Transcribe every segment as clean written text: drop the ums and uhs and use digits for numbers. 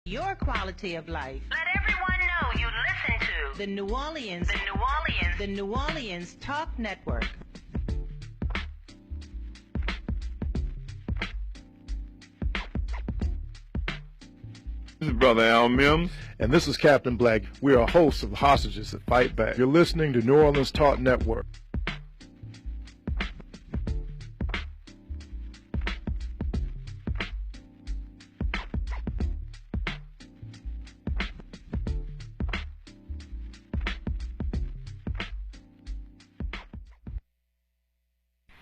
Your quality of life. Let everyone know you listen to The New Orleans Talk Network. This is Brother Al Mims. And this is Captain Black. We are hosts of Hostages That Fight Back. You're listening to New Orleans Talk Network.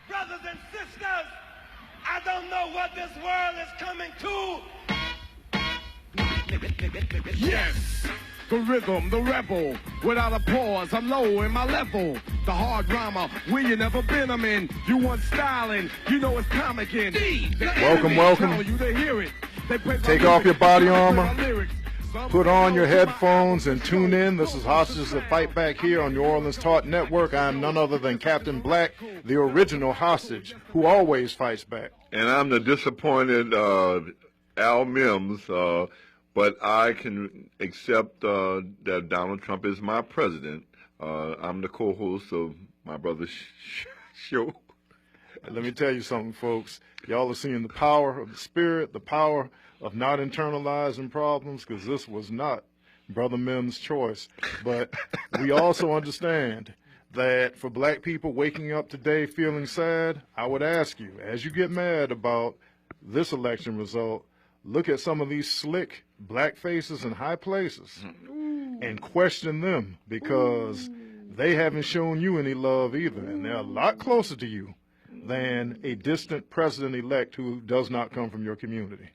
Brothers and sisters, I don't know what this world is coming to. Yes, the rhythm, the rebel, without a pause, I'm low in my level. The hard rhymer, where you never been, I'm in. You want styling, you know it's time again. Welcome. You to hear it. Take off your body armor, put on your headphones, and tune in. This is Hostages That Fight Back here on New Orleans Talk Network. I am none other than Captain Black, the original hostage who always fights back. And I'm the disappointed Al Mims, but I can accept that Donald Trump is my president. I'm the co-host of my brother's show. And let me tell you something, folks. Y'all are seeing the power of the spirit, the power of not internalizing problems, because this was not Brother Mims' choice. But we also understand that for black people waking up today feeling sad, I would ask you, as you get mad about this election result, look at some of these slick black faces in high places and question them, because they haven't shown you any love either, and they're a lot closer to you than a distant president-elect who does not come from your community.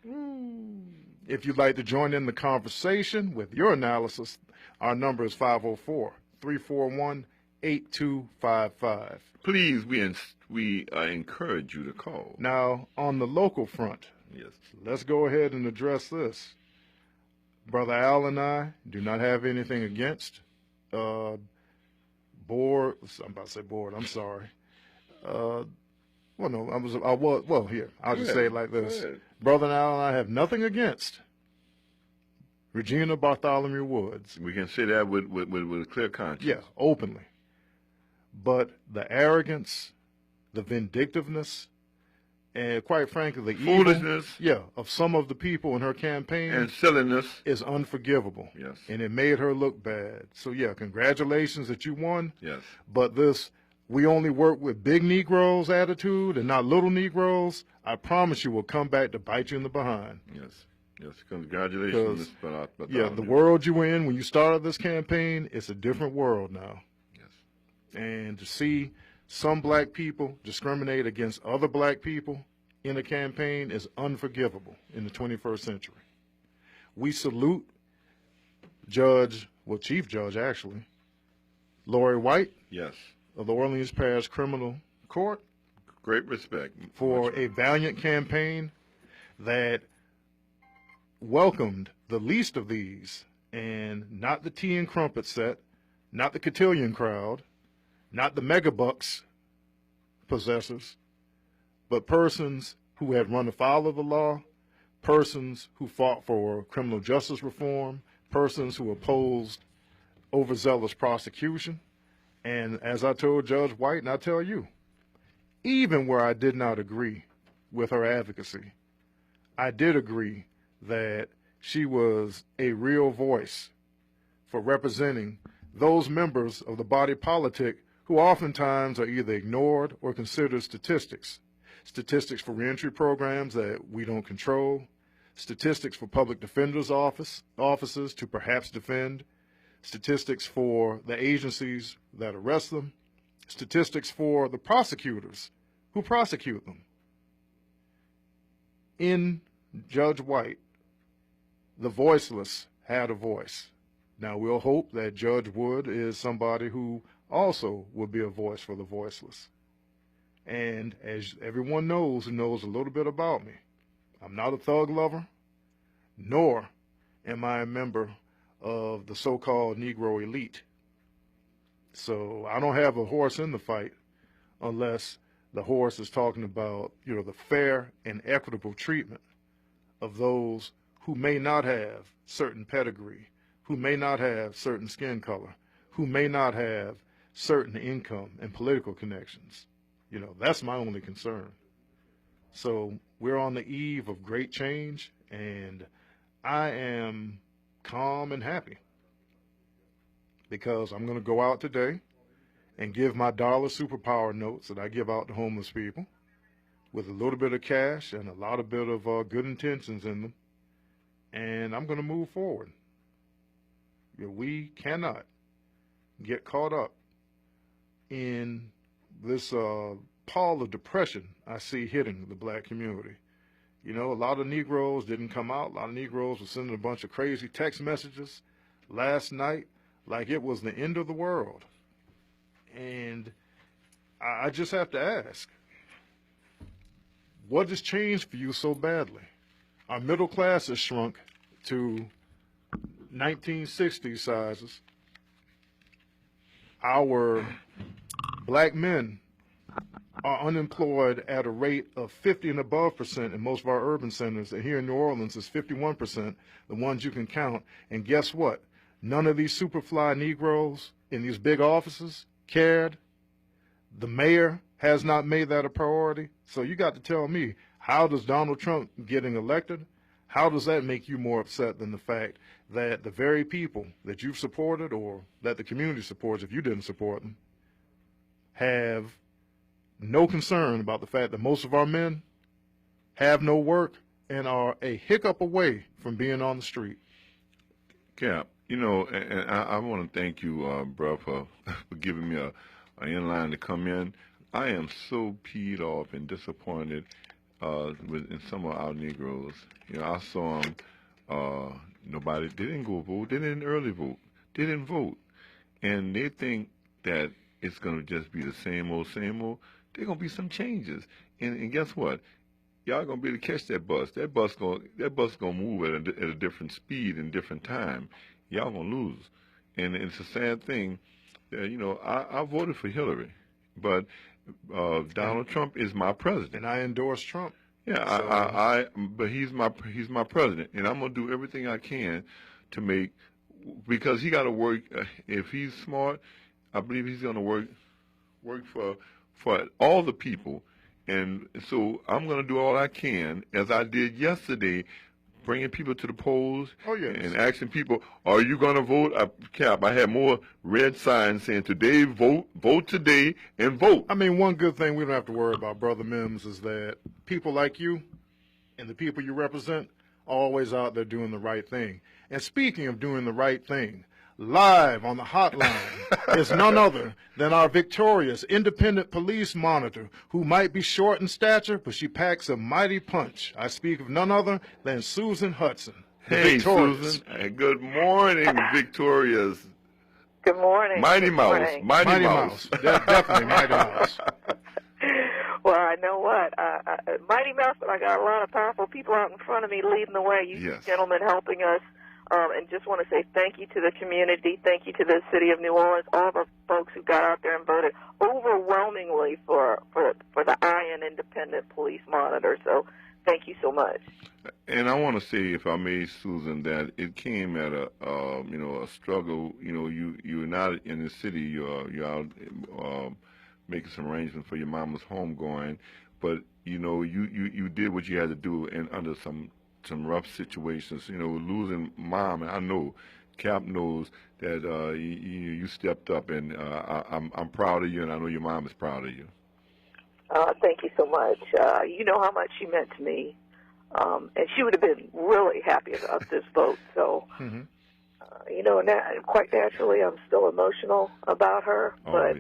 If you'd like to join in the conversation with your analysis, our number is 504-341-8255. Please, we encourage you to call. Now, on the local front, Yes. let's go ahead and address this. Brother Al and I do not have anything against board. I'm about to say board. I'm sorry. Well, no, here, I'll just say it like this. Brother Al and I have nothing against Regina Bartholomew Woods. We can say that with a clear conscience. Yeah, openly. But the arrogance, the vindictiveness, and quite frankly, the foolishness, of some of the people in her campaign and silliness is unforgivable. Yes. And it made her look bad. So, congratulations that you won. Yes. But this we only work with big Negroes attitude and not little Negroes, I promise you will come back to bite you in the behind. Yes. Yes, congratulations. The world you were in when you started this campaign, it's a different world now. Yes. And to see some black people discriminate against other black people in a campaign is unforgivable in the 21st century. We salute Chief Judge, actually, Lori White. Yes. Of the Orleans Parish Criminal Court. Great respect. For a valiant campaign that welcomed the least of these, and not the tea and crumpet set, not the cotillion crowd, not the megabucks possessors, but persons who had run afoul of the law, persons who fought for criminal justice reform, persons who opposed overzealous prosecution. And as I told Judge White, and I tell you, even where I did not agree with her advocacy, I did agree that she was a real voice for representing those members of the body politic who oftentimes are either ignored or considered statistics. Statistics for reentry programs that we don't control, statistics for public defenders' offices to perhaps defend, statistics for the agencies that arrest them, statistics for the prosecutors who prosecute them. In Judge White, the voiceless had a voice. Now, we'll hope that Judge Wood is somebody who also will be a voice for the voiceless. And as everyone knows who knows a little bit about me, I'm not a thug lover, nor am I a member of the so-called Negro elite. So I don't have a horse in the fight unless the horse is talking about, the fair and equitable treatment of those who may not have certain pedigree, who may not have certain skin color, who may not have certain income and political connections. You know, that's my only concern. So we're on the eve of great change, and I am calm and happy because I'm going to go out today and give my dollar superpower notes that I give out to homeless people with a little bit of cash and a lot of bit of good intentions in them, and I'm going to move forward. You know, we cannot get caught up in this pall of depression I see hitting the black community. You know, a lot of Negroes didn't come out. A lot of Negroes were sending a bunch of crazy text messages last night like it was the end of the world. And I just have to ask, what has changed for you so badly? Our middle class has shrunk to 1960s sizes. Our black men are unemployed at a rate of 50 and above percent in most of our urban centers. And here in New Orleans, it's 51%, the ones you can count. And guess what? None of these superfly Negroes in these big offices cared. The mayor has not made that a priority. So you got to tell me, how does Donald Trump getting elected, how does that make you more upset than the fact that the very people that you've supported or that the community supports, if you didn't support them, have no concern about the fact that most of our men have no work and are a hiccup away from being on the street? Cap, you know, and I want to thank you, bro, for giving me a inline to come in. I am so peed off and disappointed in some of our Negroes. You know, I saw them, they didn't go vote, they didn't early vote, they didn't vote. And they think that it's going to just be the same old, same old. There going to be some changes. And guess what? Y'all going to be able to catch that bus. That bus going to move at a different speed and different time. Y'all going to lose. And it's a sad thing that, you know, I voted for Hillary, but Donald Trump is my president. And I endorse Trump. Yeah, but he's my president, and I'm gonna do everything I can to make, because he got to work. If he's smart, I believe he's gonna work for all the people, and so I'm gonna do all I can, as I did yesterday, bringing people to the polls. Oh, yes. And asking people, are you going to vote? I had more red signs saying, today, vote today, and vote. I mean, one good thing we don't have to worry about, Brother Mims, is that people like you and the people you represent are always out there doing the right thing. And speaking of doing the right thing, live on the hotline is none other than our victorious independent police monitor, who might be short in stature, but she packs a mighty punch. I speak of none other than Susan Hudson. Hey, Susan. Hey, good morning, Victorious. Good morning. Mighty Mouse. Mighty Mouse. Definitely Mighty Mouse. Well, I know what. Mighty Mouse, but I got a lot of powerful people out in front of me leading the way. You gentlemen helping us. And just want to say thank you to the community, thank you to the city of New Orleans, all the folks who got out there and voted overwhelmingly for the Iron Independent Police Monitor. So thank you so much. And I want to say, if I may, Susan, that it came at a struggle. You know, you're not in the city. You're out making some arrangements for your mama's homegoing, but you know, you did what you had to do, and under some rough situations, you know, losing mom. And I know Cap knows that you stepped up, and I'm proud of you, and I know your mom is proud of you. Thank you so much. You know how much she meant to me, and she would have been really happy about this vote. So, you know, quite naturally, I'm still emotional about her, but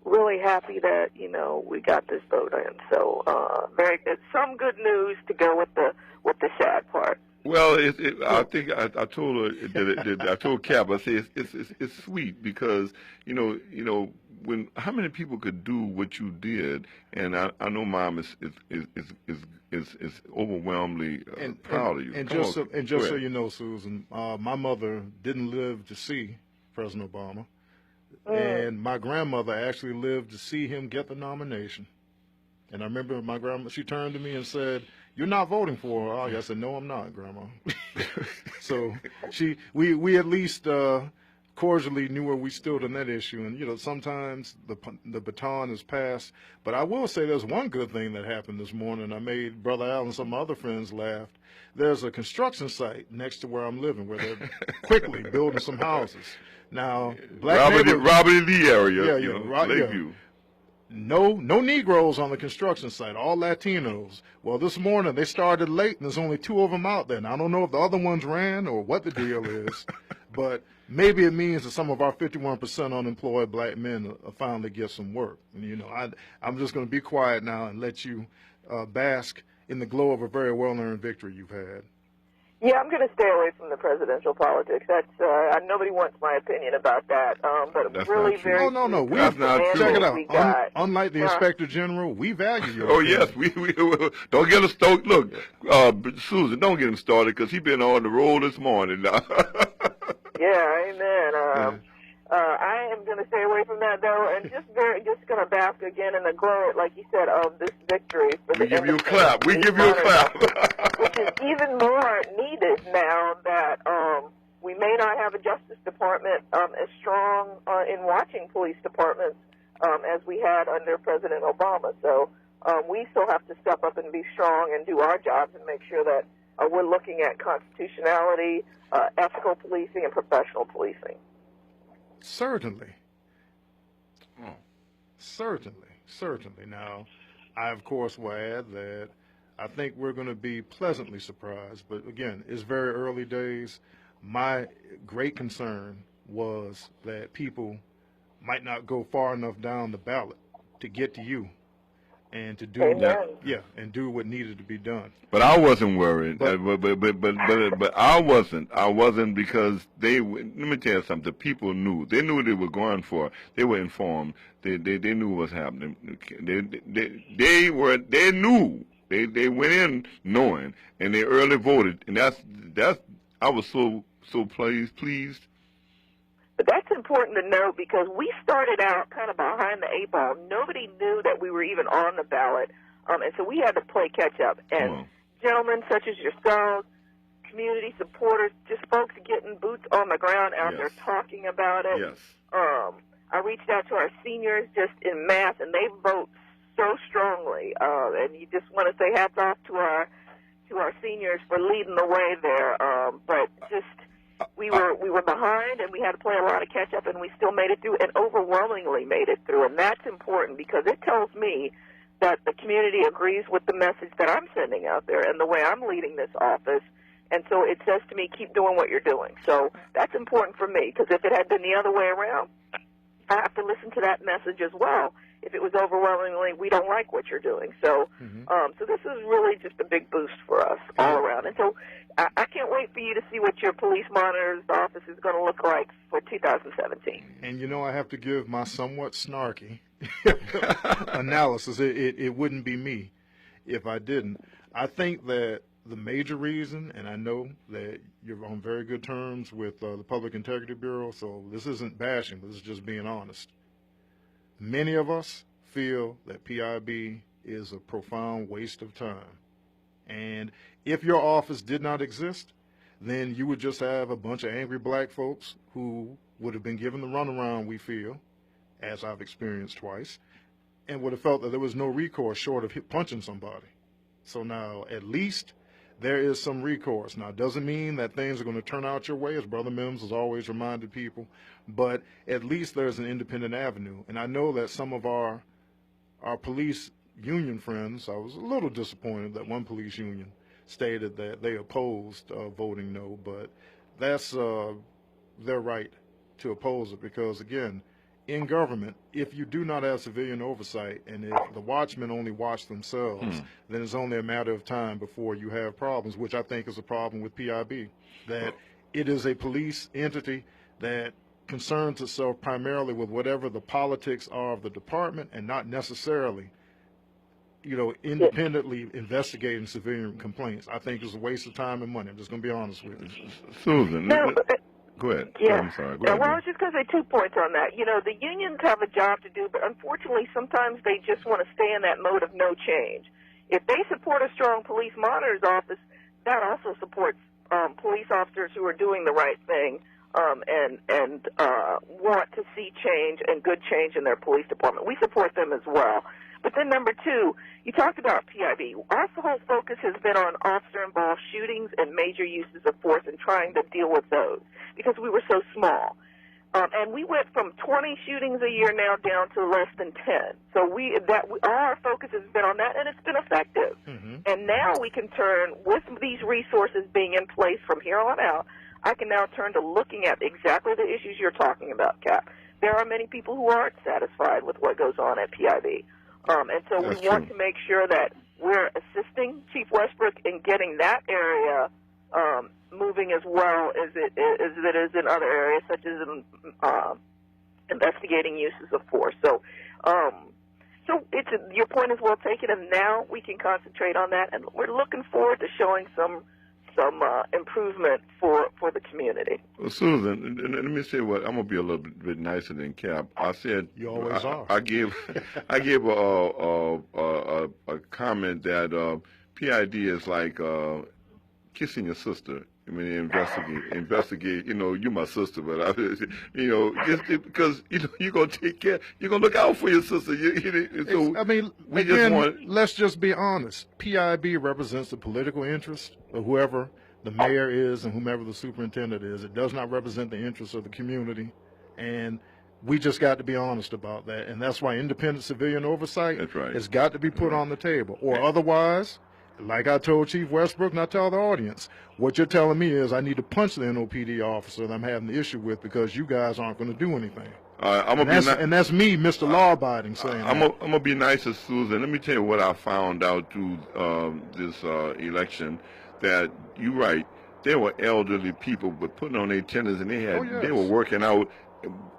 really happy that, you know, we got this vote in. So, very good. Some good news to go with the sad part. Well, I think I told her I told Cap, I said it's sweet because you know when how many people could do what you did, and I know Mom is overwhelmingly proud of you. And just so you know, Susan, my mother didn't live to see President Obama, and my grandmother actually lived to see him get the nomination. And I remember my grandma, she turned to me and said, "You're not voting for her, are you?" I said, "No, I'm not, Grandma." So we at least cordially knew where we stood on that issue. And, you know, sometimes the baton is passed. But I will say there's one good thing that happened this morning. I made Brother Al and some other friends laugh. There's a construction site next to where I'm living where they're quickly building some houses. Now, Robert E. Lee area, Lakeview. No Negroes on the construction site, all Latinos. Well, this morning they started late, and there's only 2 of them out there. Now, I don't know if the other ones ran or what the deal is, but maybe it means that some of our 51% unemployed black men finally get some work. And, you know, I'm just going to be quiet now and let you bask in the glow of a very well-earned victory you've had. Yeah, I'm going to stay away from the presidential politics. That's nobody wants my opinion about that. But That's really, not true. very. No. That's not true. Check it out. Unlike the Inspector General, we value your opinion. Yes, we don't get him started. Look, Susan, don't get him started because he's been on the road this morning. Yeah, amen. I am going to stay away from that though, and just going to bask again in the glow, like you said, of this victory. We give you a clap. We give you a clap. Which is even more needed now that we may not have a Justice Department as strong in watching police departments as we had under President Obama. So we still have to step up and be strong and do our jobs and make sure that we're looking at constitutionality, ethical policing, and professional policing. Certainly. Oh, certainly. Now, I, of course, will add that I think we're going to be pleasantly surprised. But, again, it's very early days. My great concern was that people might not go far enough down the ballot to get to you and to do and do what needed to be done. But I wasn't worried. But I wasn't because let me tell you something. The people knew. They knew what they were going for. They were informed. They knew what was happening. They knew. They went in knowing, and they early voted. And that's I was so pleased. But that's important to know because we started out kind of behind the 8 ball. Nobody knew that we were even on the ballot, and so we had to play catch up. And gentlemen such as yourselves, community supporters, just folks getting boots on the ground out there talking about it. Yes. I reached out to our seniors just in mass, and they vote so strongly. And you just want to say hats off to our seniors for leading the way there. But just. We were behind, and we had to play a lot of catch-up, and we still made it through, and overwhelmingly made it through. And that's important because it tells me that the community agrees with the message that I'm sending out there and the way I'm leading this office. And so it says to me, keep doing what you're doing. So that's important for me because if it had been the other way around, I have to listen to that message as well. If it was overwhelmingly, we don't like what you're doing. So so this is really just a big boost for us all around. And so I can't wait for you to see what your police monitor's office is going to look like for 2017. And, you know, I have to give my somewhat snarky analysis. It wouldn't be me if I didn't. I think that the major reason, and I know that you're on very good terms with the Public Integrity Bureau, so this isn't bashing, this is just being honest. Many of us feel that PIB is a profound waste of time. And if your office did not exist, then you would just have a bunch of angry black folks who would have been given the runaround, we feel, as I've experienced twice, and would have felt that there was no recourse short of punching somebody. So now at least there is some recourse. Now, it doesn't mean that things are going to turn out your way, as Brother Mims has always reminded people, but at least there's an independent avenue. And I know that some of our police union friends, I was a little disappointed that one police union stated that they opposed voting no, but that's their right to oppose it because, again, in government, if you do not have civilian oversight and if the watchmen only watch themselves, then it's only a matter of time before you have problems, which I think is a problem with PIB, that it is a police entity that concerns itself primarily with whatever the politics are of the department and not necessarily, you know, independently investigating civilian complaints. I think it's a waste of time and money. I'm just going to be honest with you. Susan, go ahead. Yeah. I'm sorry. Go ahead. Well, I was just going to say 2 points on that. You know, the unions have a job to do, but unfortunately sometimes they just want to stay in that mode of no change. if they support a strong police monitor's office, that also supports police officers who are doing the right thing and want to see change and good change in their police department. We support them as well. But then number two, you talked about PIB. Our whole focus has been on officer-involved shootings and major uses of force and trying to deal with those because we were so small. And we went from 20 shootings a year now down to less than 10. So our focus has been on that, and it's been effective. Mm-hmm. And now we can turn, with these resources being in place from here on out, I can now turn to looking at exactly the issues you're talking about, Cap. There are many people who aren't satisfied with what goes on at PIB. And so we want to make sure that we're assisting Chief Westbrook in getting that area moving as well as it is in other areas, such as investigating uses of force. So your point is well taken, and now we can concentrate on that, and we're looking forward to showing some improvement for the community. Well, Susan, let me say what I'm gonna be a little bit nicer than Cap. I said you always are. I gave a comment that PID is like kissing your sister. I mean, investigate. You know, you're my sister, but just because you're gonna take care, you're gonna look out for your sister. Let's just be honest. PIB represents the political interest of whoever the mayor is and whomever the superintendent is. It does not represent the interests of the community, and we just got to be honest about that. And that's why independent civilian oversight has got to be put on the table, or otherwise. Like I told Chief Westbrook, and I tell the audience, what you're telling me is I need to punch the NOPD officer that I'm having the issue with because you guys aren't going to do anything. And that's me, Mr. Law-abiding, saying I'm going to be nice to Susan. Let me tell you what I found out through this election, that you're right. There were elderly people but putting on their tenders, and they were working out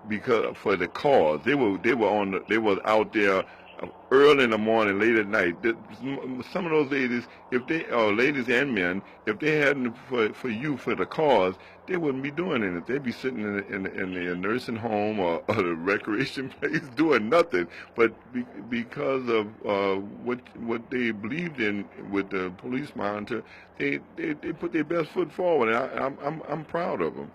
because for the cause. They were out there early in the morning, late at night. Some of those ladies, ladies and men, if they hadn't for the cause, they wouldn't be doing anything. They'd be sitting in the nursing home or the recreation place doing nothing. But because of what they believed in with the police monitor, they put their best foot forward. And I'm proud of them.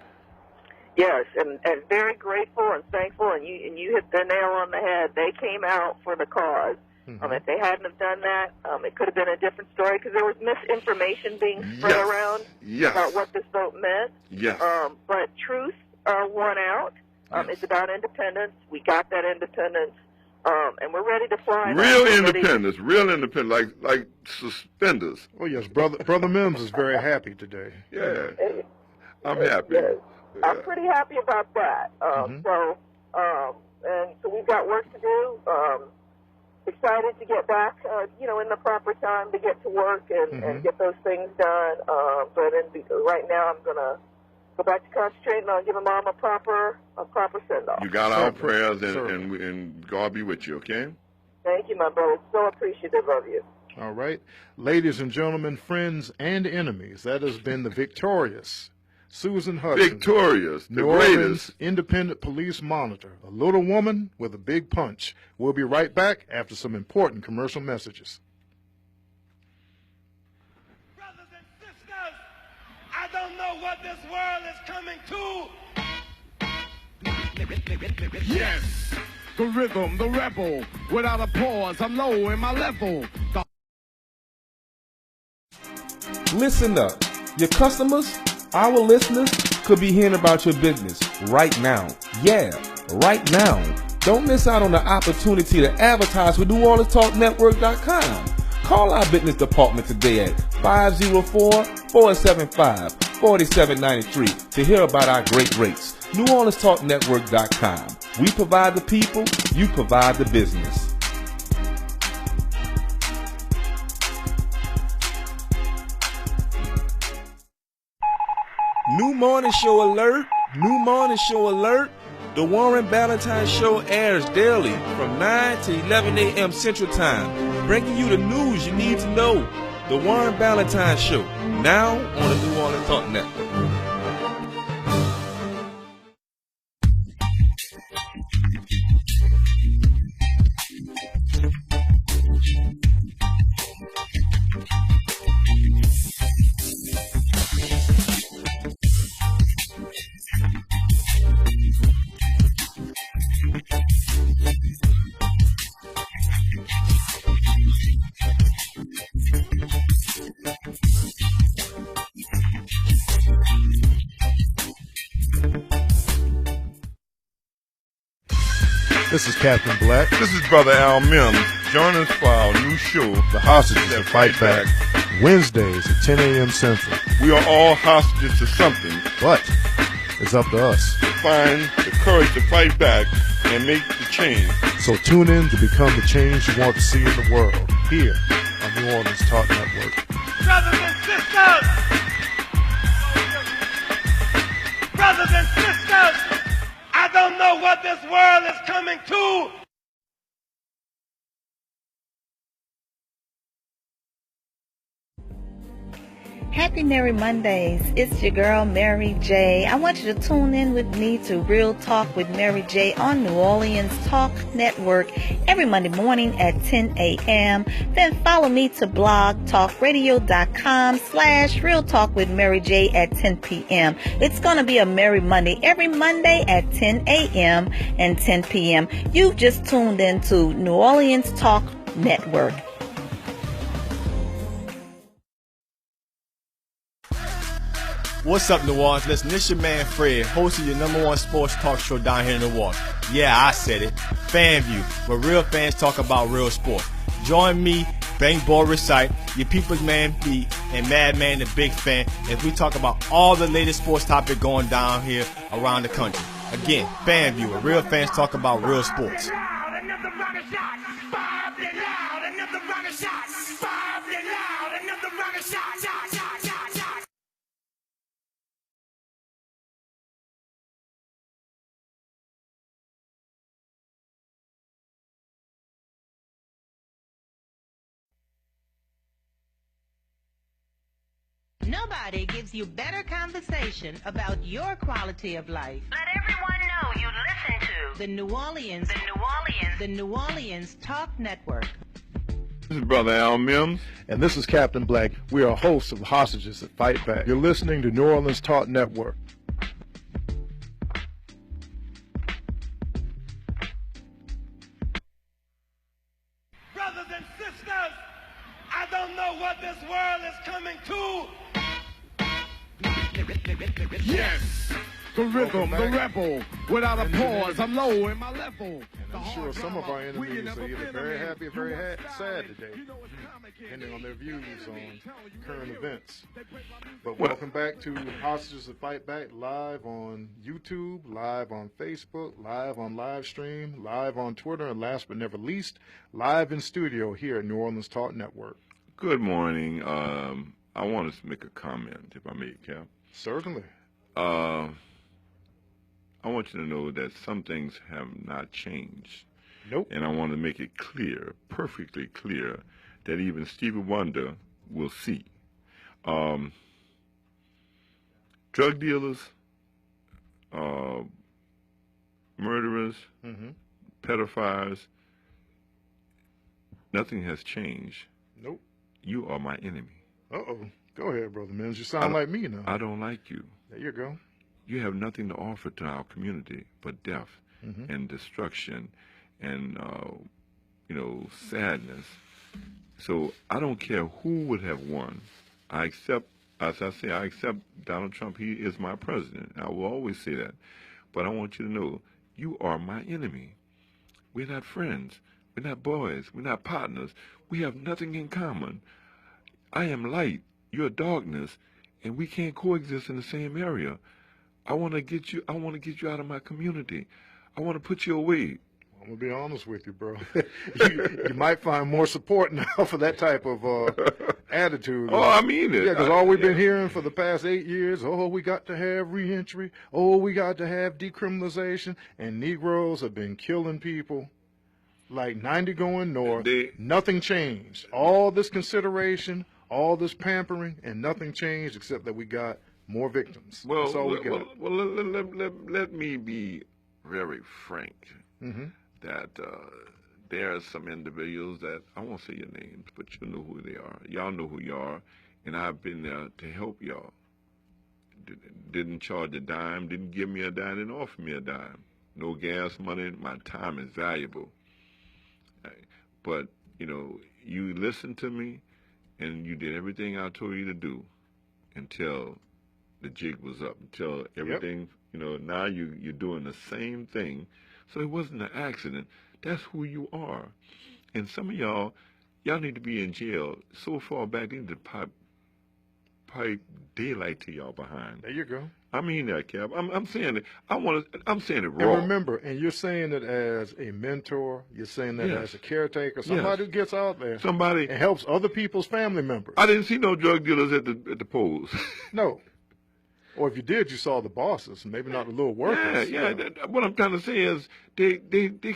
Yes, and very grateful and thankful, and you hit the nail on the head. They came out for the cause. Mm-hmm. If they hadn't have done that, it could have been a different story because there was misinformation being spread around about what this vote meant. Yes. But truth won out. It's about independence. We got that independence, and we're ready to fly. Real independence, like suspenders. Oh yes, brother Mims is very happy today. Yeah, I'm happy. Yes. I'm pretty happy about that. So we've got work to do. Excited to get back, in the proper time to get to work and get those things done. But right now, I'm gonna go back to concentrating on giving Mom a proper send-off. You got our prayers, and God be with you. Okay. Thank you, my brother. So appreciative of you. All right, ladies and gentlemen, friends and enemies, that has been the victorious Susan Hudson, victorious, the New Orleans Independent Police Monitor, a little woman with a big punch. We'll be right back after some important commercial messages. Brothers and sisters, I don't know what this world is coming to. Yes, the rhythm, the rebel, without a pause, I'm low in my level. Listen up, your customers, our listeners could be hearing about your business right now. Yeah, right now. Don't miss out on the opportunity to advertise with NewOrleansTalkNetwork.com. Call our business department today at 504-475-4793 to hear about our great rates. NewOrleansTalkNetwork.com. We provide the people, you provide the business. New morning show alert. New morning show alert. The Warren Ballantyne Show airs daily from 9 to 11 a.m. Central Time, bringing you the news you need to know. The Warren Ballantyne Show, now on the New Orleans Talk Network. This is Captain Black. This is Brother Al Mims. Join us for our new show, The Hostages That Fight Back. Wednesdays at 10 a.m. Central. We are all hostages to something. But it's up to us. Find the courage to fight back and make the change. So tune in to become the change you want to see in the world. Here on New Orleans Talk Network. Brothers and sisters! Brothers and sisters! I don't know what this world is coming to. Happy Merry Mondays. It's your girl, Mary J. I want you to tune in with me to Real Talk with Mary J on New Orleans Talk Network every Monday morning at 10 a.m. Then follow me to blogtalkradio.com/Real Talk with Mary J at 10 p.m. It's going to be a Merry Monday every Monday at 10 a.m. and 10 p.m. You've just tuned in to New Orleans Talk Network. What's up, New Orleans? Listen, this your man Fred, host of your #1 sports talk show down here in New Orleans. Yeah, I said it. FanView, where real fans talk about real sports. Join me, Bang Ball Recite, your people's man B, and Madman the Big Fan as we talk about all the latest sports topics going down here around the country. Again, FanView, where real fans talk about real sports. Nobody gives you better conversation about your quality of life. Let everyone know you listen to The New Orleans Talk Network. This is Brother Al Mims. And this is Captain Black. We are hosts of Hostages That Fight Back. You're listening to New Orleans Talk Network. Brothers and sisters, I don't know what this world is coming to. Yes, the rhythm, the rebel, without a pause, I'm low in my level. And I'm sure some of our enemies are either very happy or very sad today, depending on their views on current events. But welcome back to Hostages That Fight Back, live on YouTube, live on Facebook, live on live stream, live on Twitter, and last but never least, live in studio here at New Orleans Talk Network. Good morning. I want to make a comment, if I may, Cap. Certainly. I want you to know that some things have not changed. Nope. And I want to make it clear, perfectly clear, that even Stevie Wonder will see. Drug dealers, murderers, pedophiles, nothing has changed. Nope. You are my enemy. Uh-oh. Go ahead, Brother Mims. You sound like me now. I don't like you. There you go. You have nothing to offer to our community but death and destruction and, sadness. So I don't care who would have won. I accept, as I say, I accept Donald Trump. He is my president. I will always say that. But I want you to know, you are my enemy. We're not friends. We're not boys. We're not partners. We have nothing in common. I am light. You're darkness. And we can't coexist in the same area. I want to get you out of my community. I want to put you away. I'm going to be honest with you, bro. you might find more support now for that type of attitude. Oh, I mean it. Yeah, because all we've been hearing for the past 8 years, we got to have reentry. We got to have decriminalization. And Negroes have been killing people like 90 going north. Nothing changed. All this consideration, all this pampering, and nothing changed except that we got more victims. Well, that's all we got. Let me be very frank. That there are some individuals that, I won't say your names, but you know who they are. Y'all know who you are, and I've been there to help y'all. Didn't charge a dime, didn't give me a dime, didn't offer me a dime. No gas money, my time is valuable. But, you listened to me, and you did everything I told you to do until the jig was up, until everything, now you're doing the same thing So it wasn't an accident. That's who you are. And some of y'all need to be in jail so far back they need to pipe daylight to y'all behind. There you go. I mean that, Cap. I'm saying it. I'm saying it And raw. remember, and you're saying it as a mentor. You're saying that Yes. as a caretaker, somebody who gets out there, Somebody and helps other people's family members. I didn't see no drug dealers at the polls. No. Or if you did, you saw the bosses, maybe not the little workers. Yeah. What I'm trying to say is they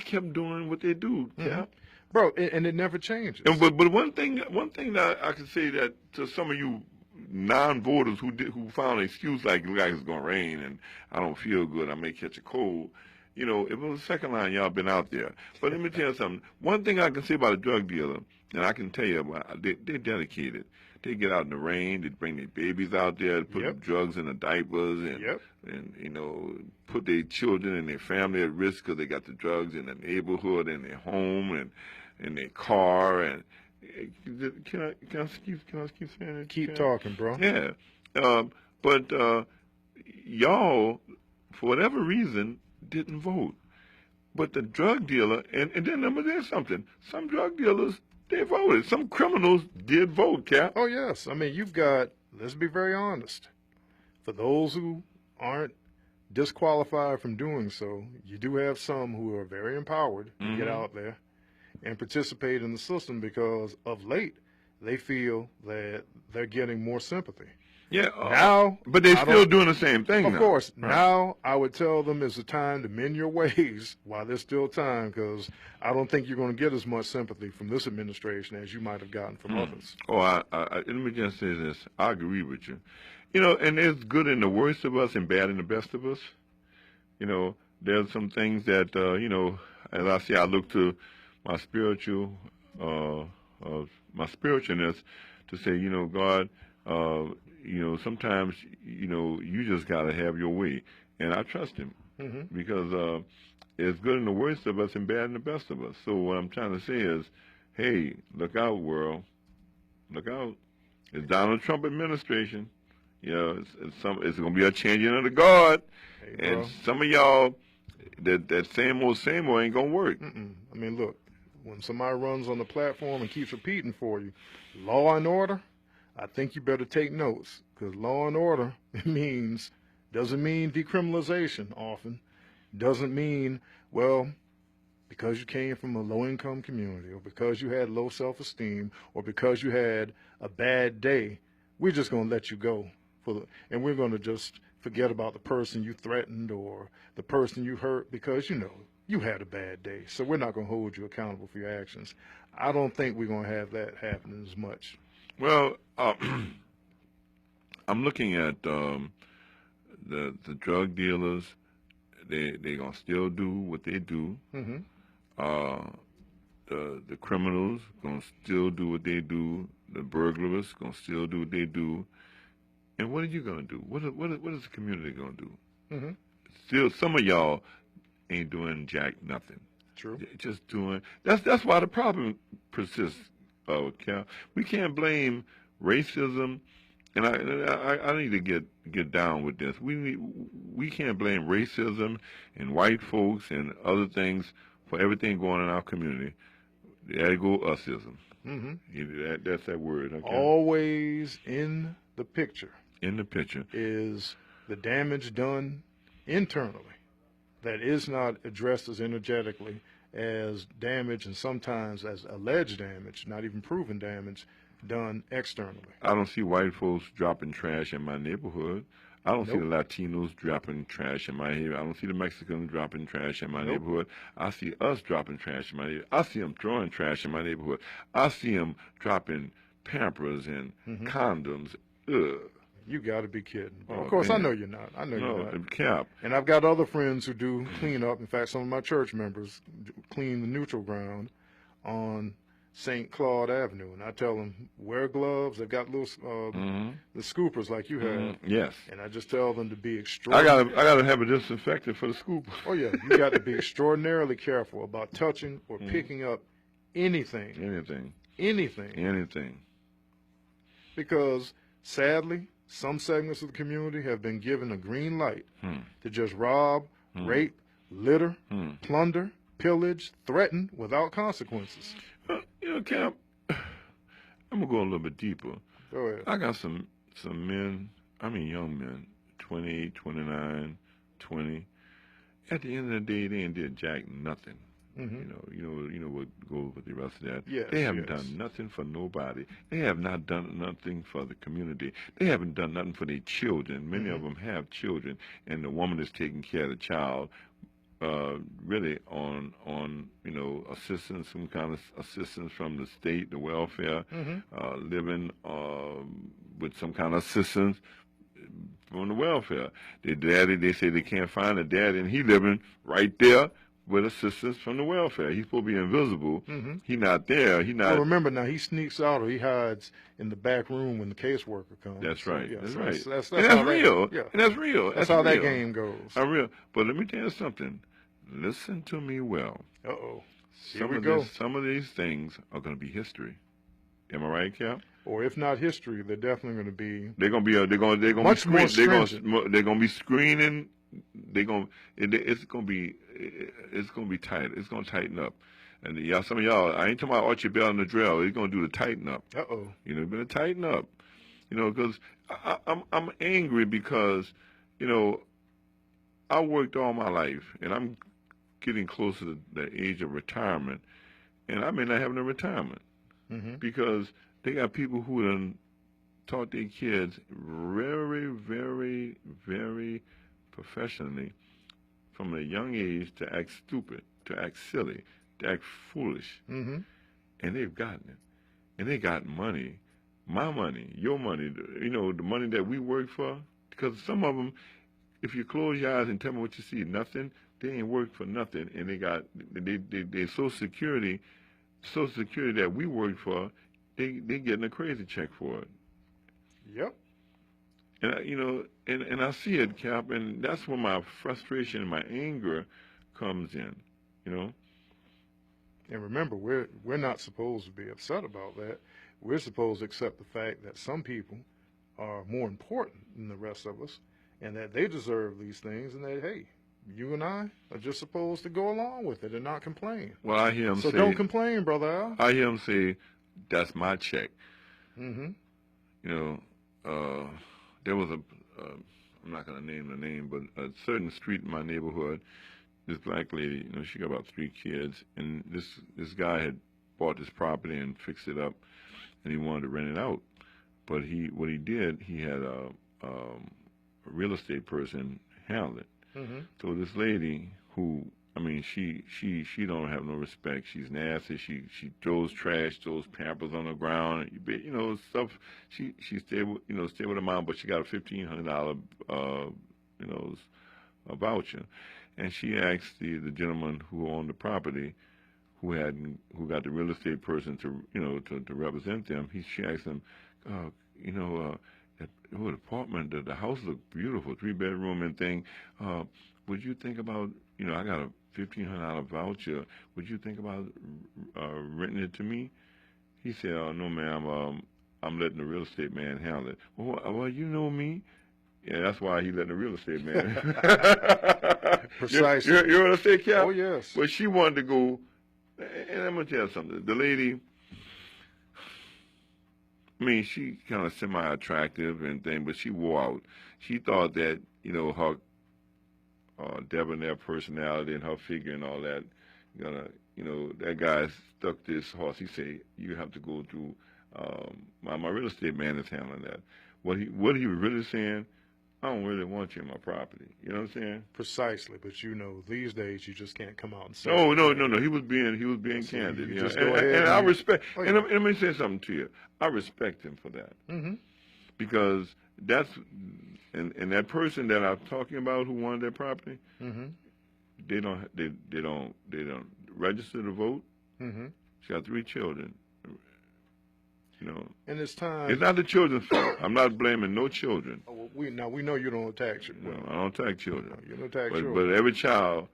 kept doing what they do, Cap. Bro, and it never changes. And but one thing that I can say that to some of you non-voters who found an excuse like it's gonna rain and I don't feel good, I may catch a cold. You know, it was the second line y'all been out there. But let me tell you something. One thing I can say about a drug dealer, and I can tell you, they're dedicated. They get out in the rain. They bring their babies out there, put drugs in the diapers, and you know, put their children and their family at risk because they got the drugs in the neighborhood, in their home, and in their car. And can I keep saying it? Keep talking, bro. Yeah, but y'all, for whatever reason, didn't vote. But the drug dealer, and then remember there's something. Some drug dealers, they voted. Some criminals did vote, Cap. Oh, yes. I mean, you've got, let's be very honest, for those who aren't disqualified from doing so, you do have some who are very empowered to get out there and participate in the system because of late they feel that they're getting more sympathy. Yeah. Now, but they're still doing the same thing. Of now. course. Right. Now, I would tell them it's the time to mend your ways while there's still time, because I don't think you're going to get as much sympathy from this administration as you might have gotten from others. Oh, let me just say this. I agree with you. You know, and there's good in the worst of us and bad in the best of us. You know, there's some things that, you know, as I say, I look to my spiritual, my spiritualness to say, you know, God, you know, sometimes, you know, you just got to have your way. And I trust him because it's good in the worst of us and bad in the best of us. So what I'm trying to say is, hey, look out, world. Look out. It's Donald Trump administration. You know, it's going to be a changing of the guard. Hey, and some of y'all, that same old ain't going to work. I mean, look, when somebody runs on the platform and keeps repeating for you, law and order, I think you better take notes, because law and order doesn't mean decriminalization often, doesn't mean, well, because you came from a low-income community or because you had low self-esteem or because you had a bad day, we're just going to let you go. And we're going to just forget about the person you threatened or the person you hurt because, you know, you had a bad day. So we're not going to hold you accountable for your actions. I don't think we're going to have that happen as much. Well, I'm looking at the drug dealers. They're gonna still do what they do. The criminals gonna still do what they do. The burglars gonna still do what they do. And what are you gonna do? What is the community gonna do? Still, some of y'all ain't doing jack nothing. True. Just doing. That's why the problem persists. Cal. We can't blame racism, and I need to get down with this. We can't blame racism and white folks and other things for everything going on in our community. There go usism. That's that word. Okay? Always in the picture. In the picture is the damage done internally that is not addressed as energetically as damage, and sometimes as alleged damage, not even proven damage, done externally. I don't see white folks dropping trash in my neighborhood. I don't see the Latinos dropping trash in my neighborhood. I don't see the Mexicans dropping trash in my neighborhood. I see us dropping trash in my neighborhood. I see them throwing trash in my neighborhood. I see them dropping Pampers and condoms. Ugh. You got to be kidding. Of course, man. I know you're not. I know you're not. Cap. And I've got other friends who do clean up. In fact, some of my church members clean the neutral ground on St. Claude Avenue. And I tell them, wear gloves. They've got little the scoopers like you have. Yes. And I just tell them to be extraordinary. I gotta have a disinfectant for the scooper. Oh, yeah. You got to be extraordinarily careful about touching or picking up anything. Anything. Because, sadly, some segments of the community have been given a green light to just rob, rape, litter, plunder, pillage, threaten without consequences. Cap, I'm gonna go a little bit deeper. Go ahead. I got some men, young men, 28, 29, 20. At the end of the day, they ain't did jack nothing. You know what goes with the rest of that. Yes, they haven't done nothing for nobody. They have not done nothing for the community. They haven't done nothing for their children. Many of them have children, and the woman is taking care of the child. Really on assistance, some kind of assistance from the state, the welfare, living with some kind of assistance from the welfare. Their daddy, they say they can't find a daddy, and he living right there with assistance from the welfare. He's supposed to be invisible. He not there. He not. Well, remember now, he sneaks out or he hides in the back room when the caseworker comes. That's right. So, yeah, that's so right. That's and that's real. And that's real. That's how that game goes. That's real. But let me tell you something. Listen to me well. Uh-oh. Some of these things are going to be history. Am I right, Cap? Or if not history, they're definitely going to be. They're going to be. Much more stringent. They're going to be screening. It's going to be tight. It's going to tighten up. And some of y'all, I ain't talking about Archie Bell and the drill. It's going to do the tighten up. Uh-oh. Better tighten up. Because I'm angry because, I worked all my life, and I'm getting close to the age of retirement, and I may not have no retirement because they got people who done taught their kids very, very, very professionally from a young age to act stupid, to act silly, to act foolish, and they've gotten it, and they got money, my money, your money, the money that we work for, because some of them, if you close your eyes and tell me what you see, nothing, they ain't work for nothing, and they Social Security that we work for, they getting a crazy check for it. Yep. And and I see it, Cap, and that's where my frustration and my anger comes in, And remember, we're not supposed to be upset about that. We're supposed to accept the fact that some people are more important than the rest of us, and that they deserve these things, and that, hey, you and I are just supposed to go along with it and not complain. Well, I hear him say... So don't complain, Brother Al. I hear him say, that's my check. There was I'm not going to name the name, but a certain street in my neighborhood, this black lady, she got about 3 kids, and this guy had bought this property and fixed it up, and he wanted to rent it out. But what he did, he had a real estate person handle it. So this lady who, she don't have no respect. She's nasty. She throws trash, throws Pampers on the ground. Stuff. She stayed with her mom, but she got a $1,500 a voucher, and she asked the gentleman who owned the property, who got the real estate person to represent them. She asked him, that apartment, the house looked beautiful, 3-bedroom and thing. Would you think about, I got a $1,500 voucher. Would you think about renting it to me? He said, oh, no, ma'am. I'm letting the real estate man handle it. Well, you know me. Yeah, that's why he letting the real estate man. Precisely. You're what I say, Cap? Oh, yes. But she wanted to go, and I'm going to tell you something. The lady, she kind of semi-attractive and thing, but she wore out. She thought that, her debonair personality and her figure and all that, that guy stuck this horse. He said, you have to go through, my real estate man is handling that. What he was really saying, I don't really want you in my property. You know what I'm saying? Precisely, but these days you just can't come out and say. No. He was being so candid. You just go ahead and I respect. Oh, yeah. And let me say something to you. I respect him for that. Because that's and that person that I'm talking about who wanted that property, they don't register to vote. She got 3 children. And it's time. It's not the children's fault. I'm not blaming no children. Oh, we know you don't attack children. No, I don't attack children. No, you don't attack children. But every child,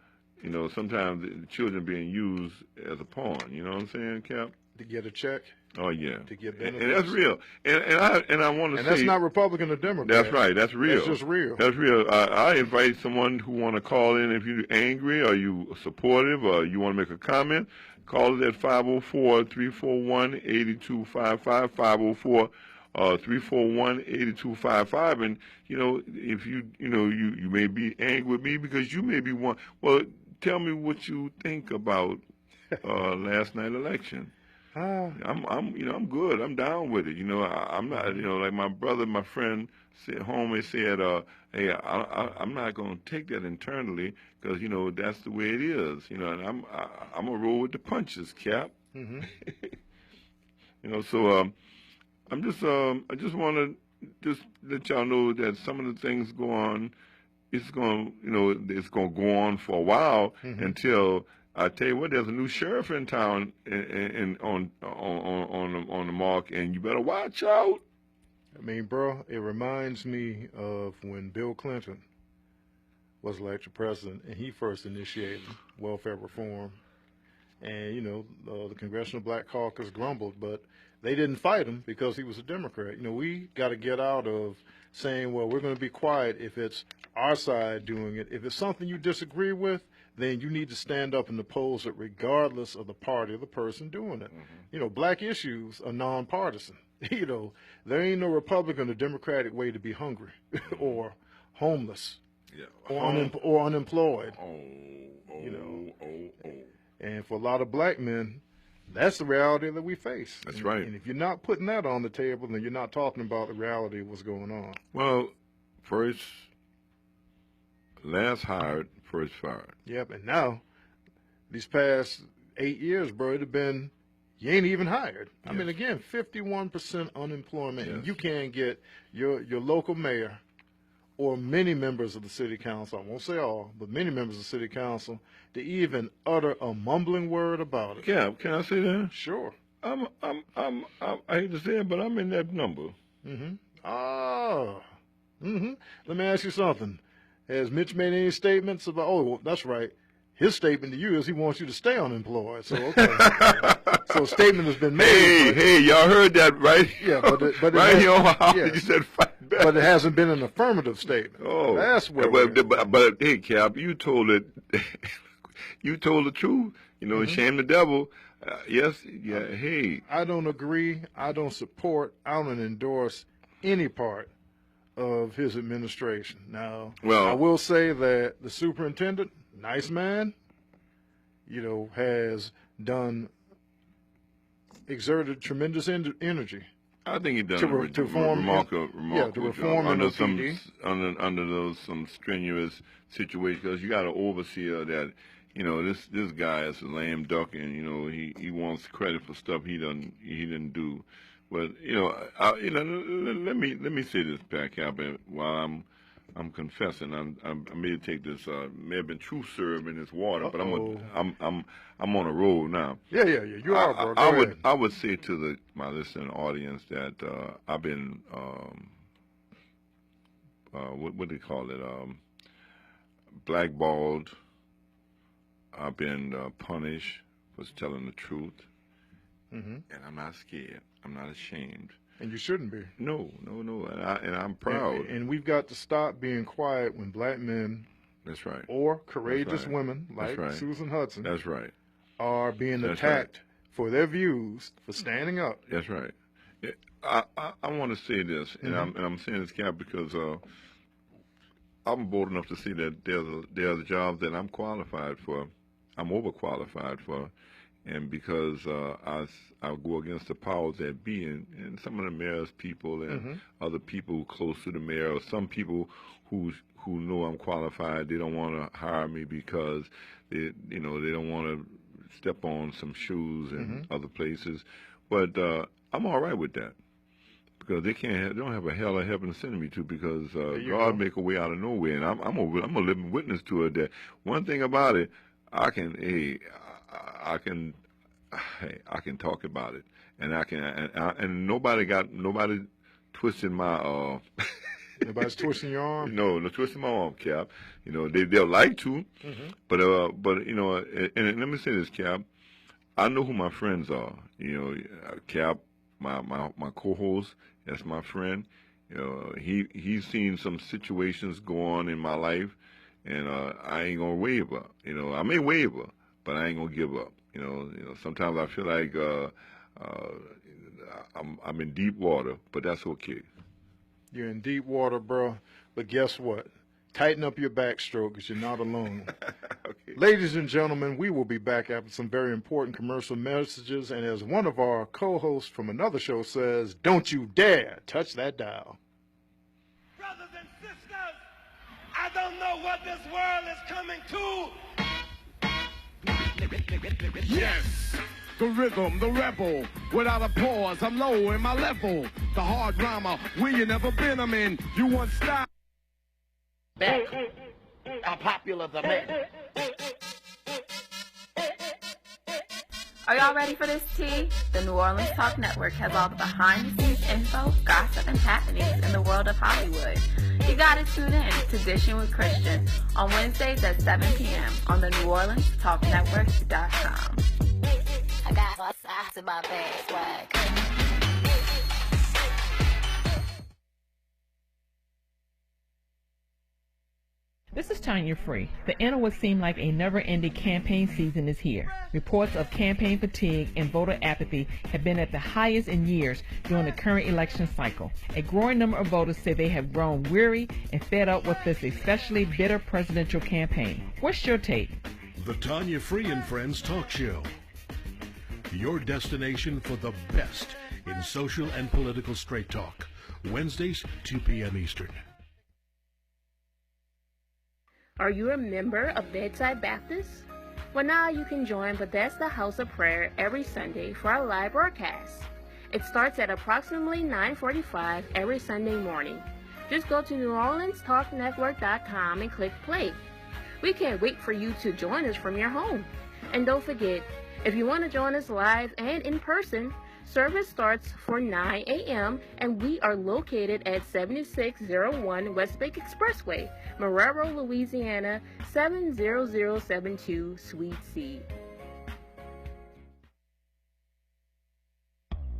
sometimes the children being used as a pawn. You know what I'm saying, Cap? To get a check. Oh yeah, to get and benefits. that's real. And I want to say that's not Republican or Democrat. That's right. That's real. That's just real. That's real. I invite someone who want to call in. If you're angry or you supportive or you want to make a comment, call us at 504-341-8255, 504-341-8255. And, if you may be angry with me because you may be one. Well, tell me what you think about last night's election. I'm good. I'm down with it. I'm not. Like my brother, my friend, homie said, hey, I'm not going to take that internally because that's the way it is. And I'm gonna roll with the punches, Cap. Mm-hmm. So I just want to just let y'all know that some of the things go on. It's going to go on for a while until. I tell you what, there's a new sheriff in town on the mark, and you better watch out. I mean, bro, it reminds me of when Bill Clinton was elected president, and he first initiated welfare reform. And the Congressional Black Caucus grumbled, but they didn't fight him because he was a Democrat. We got to get out of saying, well, we're going to be quiet if it's our side doing it. If it's something you disagree with, then you need to stand up and oppose it regardless of the party or the person doing it. Mm-hmm. Black issues are nonpartisan. There ain't no Republican or Democratic way to be hungry or homeless or unemployed. And for a lot of black men, that's the reality that we face. That's right. And if you're not putting that on the table, then you're not talking about the reality of what's going on. Well, first, last hired, first fired. Yep, and now, these past 8 years, bro, it'd have been, you ain't even hired. Yes. I mean, again, 51% unemployment, Yes. and you can't get your local mayor or many members of the city council, I won't say all, but many members of the city council, to even utter a mumbling word about it. Yeah, can I say that? Sure. I hate to say it, but I'm in that number. Mm-hmm. Let me ask you something. Has Mitch made any statements about, well, that's right. His statement to you is he wants you to stay unemployed. So, okay. So a statement has been made. Hey, y'all heard that, right? Yeah, but right here on how you said fight back. But it hasn't been an affirmative statement. Oh. That's where but hey, Cap, you told it. You told the truth. Shame the devil. Hey. I don't agree. I don't support. I don't endorse any part of his administration. Now, I will say that the superintendent, nice man, has exerted tremendous energy. I think he done to a reform remarkable to reform job under MOPD. some strenuous situations because you got an overseer that this guy is a lame duck and he wants credit for stuff he didn't do. But let me say this, Pat Cap, while I'm confessing, I may take this may have been true syrup in this water, but I'm on a roll now. Yeah, you are, bro. Go ahead. I would say to my listening audience that I've been what do they call it, blackballed. I've been punished for telling the truth, and I'm not scared. I'm not ashamed. And you shouldn't be. No. And I'm proud. And we've got to stop being quiet when black men. That's right. Or courageous women like Susan Hudson. That's right. Are being attacked for their views, for standing up. That's right. I want to say this, and I'm saying this, Cap, because I'm bold enough to see that there's jobs that I'm qualified for. I'm overqualified for. And because I go against the powers that be, and some of the mayor's people and other people close to the mayor, or some people who know I'm qualified, they don't want to hire me because they don't want to step on some shoes in other places. But I'm all right with that because they don't have a hell of heaven to send me to because God make a way out of nowhere, and I'm a living witness to it. That one thing about it, I can talk about it, and and nobody twisting my Nobody's twisting your arm. No twisting my arm, Cap. They'll like to, but and let me say this, Cap. I know who my friends are. Cap, my co-host, that's my friend. He's seen some situations go on in my life, and I ain't gonna waver. I may waver, but I ain't gonna give up. Sometimes I feel like I'm in deep water, but that's okay. You're in deep water, bro. But guess what? Tighten up your backstroke because you're not alone. Okay. Ladies and gentlemen, we will be back after some very important commercial messages. And as one of our co-hosts from another show says, don't you dare touch that dial. Brothers and sisters, I don't know what this world is coming to. Yes, the rhythm, the rebel. Without a pause, I'm low in my level. The hard rhymer, where you never been, I'm in. You want style. Back. How popular the man. Are y'all ready for this tea? The New Orleans Talk Network has all the behind-the-scenes info, gossip, and happenings in the world of Hollywood. You gotta tune in to Dishing with Christian on Wednesdays at 7 p.m. on the New Orleans Talk Network.com. I got all sides of my bag swag. This is Tanya Free. The end of what seemed like a never-ending campaign season is here. Reports of campaign fatigue and voter apathy have been at the highest in years during the current election cycle. A growing number of voters say they have grown weary and fed up with this especially bitter presidential campaign. What's your take? The Tanya Free and Friends Talk Show. Your destination for the best in social and political straight talk. Wednesdays, 2 p.m. Eastern. Are you a member of Bedside Baptist? Well, now you can join Bethesda House of Prayer every Sunday for our live broadcast. It starts at approximately 9:45 every Sunday morning. Just go to NewOrleansTalkNetwork.com and click play. We can't wait for you to join us from your home. And don't forget, if you want to join us live and in person, service starts for 9 a.m. and we are located at 7601 West Lake Expressway, Marrero, Louisiana, 70072, Suite C.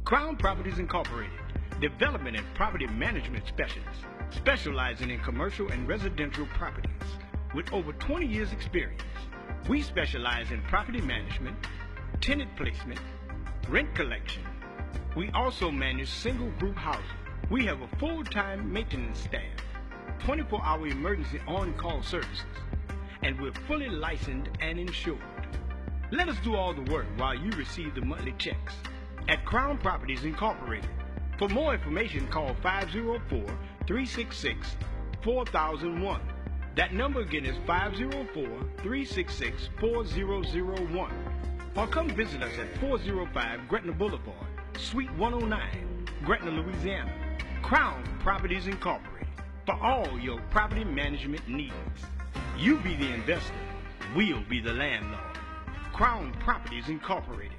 Crown Properties Incorporated, development and property management specialists, specializing in commercial and residential properties. With over 20 years experience, we specialize in property management, tenant placement, rent collection. We also manage single group housing. We have a full-time maintenance staff, 24-hour emergency on-call services, and we're fully licensed and insured. Let us do all the work while you receive the monthly checks at Crown Properties Incorporated. For more information, call 504-366-4001. That number again is 504-366-4001. Or come visit us at 405 Gretna Boulevard, Suite 109, Gretna, Louisiana. Crown Properties Incorporated. For all your property management needs. You be the investor. We'll be the landlord. Crown Properties Incorporated.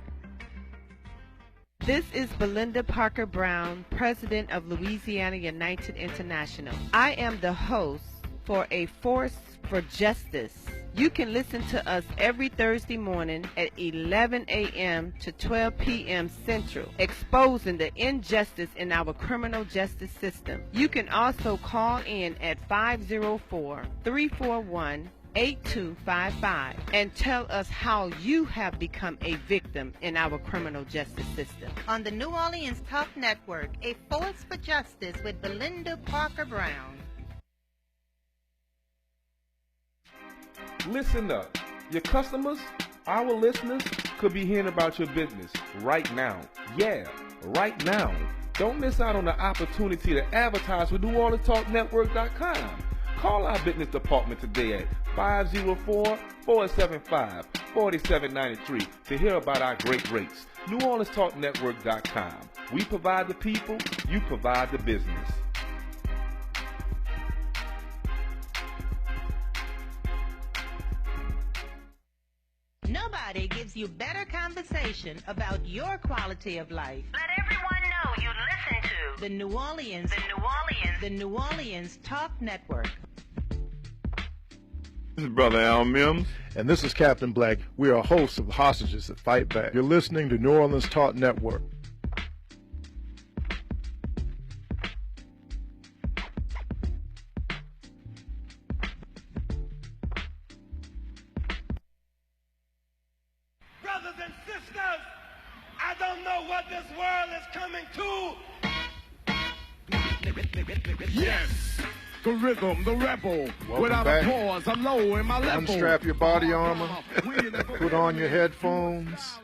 This is Belinda Parker Brown, President of Louisiana United International. I am the host for A Force for Justice. You can listen to us every Thursday morning at 11 a.m. to 12 p.m. Central, exposing the injustice in our criminal justice system. You can also call in at 504-341-8255 and tell us how you have become a victim in our criminal justice system. On the New Orleans Talk Network, A Force for Justice with Belinda Parker Brown. Listen up. Your customers, our listeners, could be hearing about your business right now. Yeah, right now. Don't miss out on the opportunity to advertise with NewOrleansTalkNetwork.com. Call our business department today at 504-475-4793 to hear about our great rates. NewOrleansTalkNetwork.com. We provide the people, you provide the business. Nobody gives you better conversation about your quality of life. Let everyone know you listen to The New Orleans. The New Orleans. The New Orleans Talk Network. This is Brother Al Mims. And this is Captain Black. We are hosts of Hostages That Fight Back. You're listening to New Orleans Talk Network. Brothers and sisters, I don't know what this world is coming to. Yes, the rhythm, the rebel. Welcome Without back. a pause, I'm low in my level. Unstrap your body armor, put on your headphones,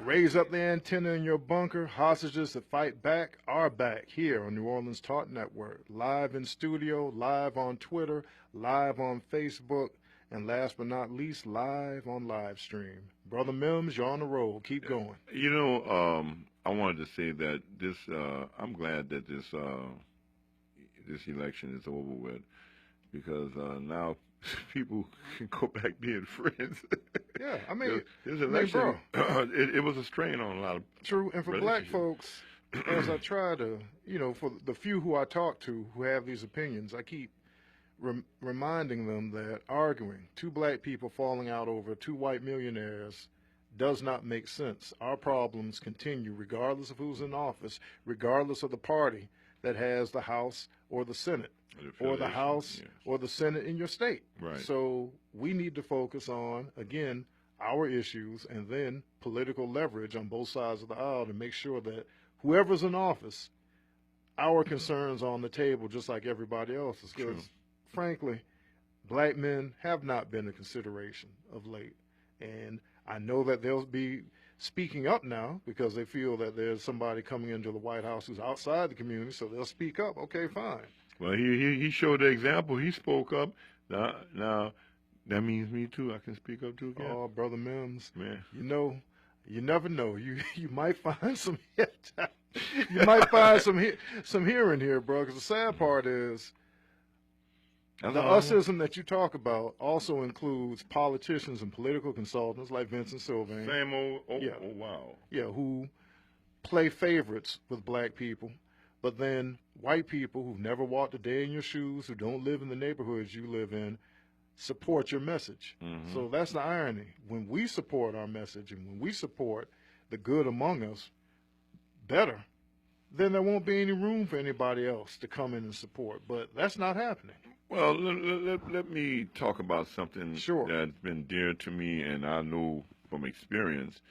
raise up the antenna in your bunker. Hostages That Fight Back are back here on New Orleans Talk Network. Live in studio, live on Twitter, live on Facebook, and last but not least, live on live stream. Brother Mims, you're on the roll. Keep going. You know, I wanted to say that this. I'm glad that this election is over with, because now people can go back being friends. Yeah, I mean, this election, bro. it was a strain on a lot of True, and for black folks, as I try to, for the few who I talk to who have these opinions, I keep reminding them that arguing two black people falling out over two white millionaires does not make sense. Our problems continue regardless of who's in office, regardless of the party that has the House or the Senate, or the House or the Senate in your state. Right. So we need to focus on, again, our issues and then political leverage on both sides of the aisle to make sure that whoever's in office, our concerns are on the table just like everybody else's. Because, frankly, black men have not been a consideration of late. And I know that they'll be speaking up now because they feel that there's somebody coming into the White House who's outside the community, so they'll speak up. Okay, fine. Well, he showed the example. He spoke up. Now that means me too. I can speak up too again. Oh, Brother Mims, man, you never know. You might find some you might find some hearing here, bro. Because the sad part is the usism that you talk about also includes politicians and political consultants like Vincent Sylvain. Same old. Oh, yeah. Oh, wow. Yeah, who play favorites with black people, but then white people who've never walked a day in your shoes, who don't live in the neighborhoods you live in, support your message. Mm-hmm. So that's the irony. When we support our message and when we support the good among us better, then there won't be any room for anybody else to come in and support. But that's not happening. Well, let me talk about something that's been dear to me, and I know from experience.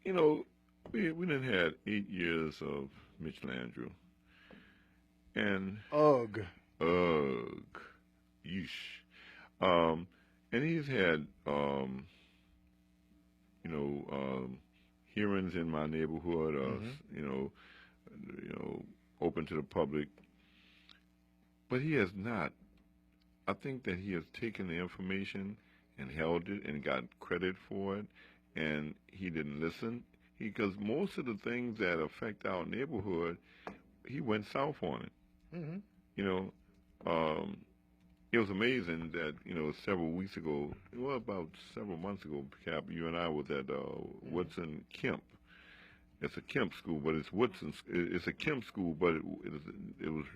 We done had 8 years of Mitch Landrieu, and yeesh, and he's had hearings in my neighborhood, open to the public. But he has not. I think that he has taken the information and held it and got credit for it, and he didn't listen. Because most of the things that affect our neighborhood, he went south on it. Mm-hmm. It was amazing that, several weeks ago, well, about several months ago, Cap, you and I was at Woodson Kemp. It's a Kemp school, but it's Woodson. It's a Kemp school, but it was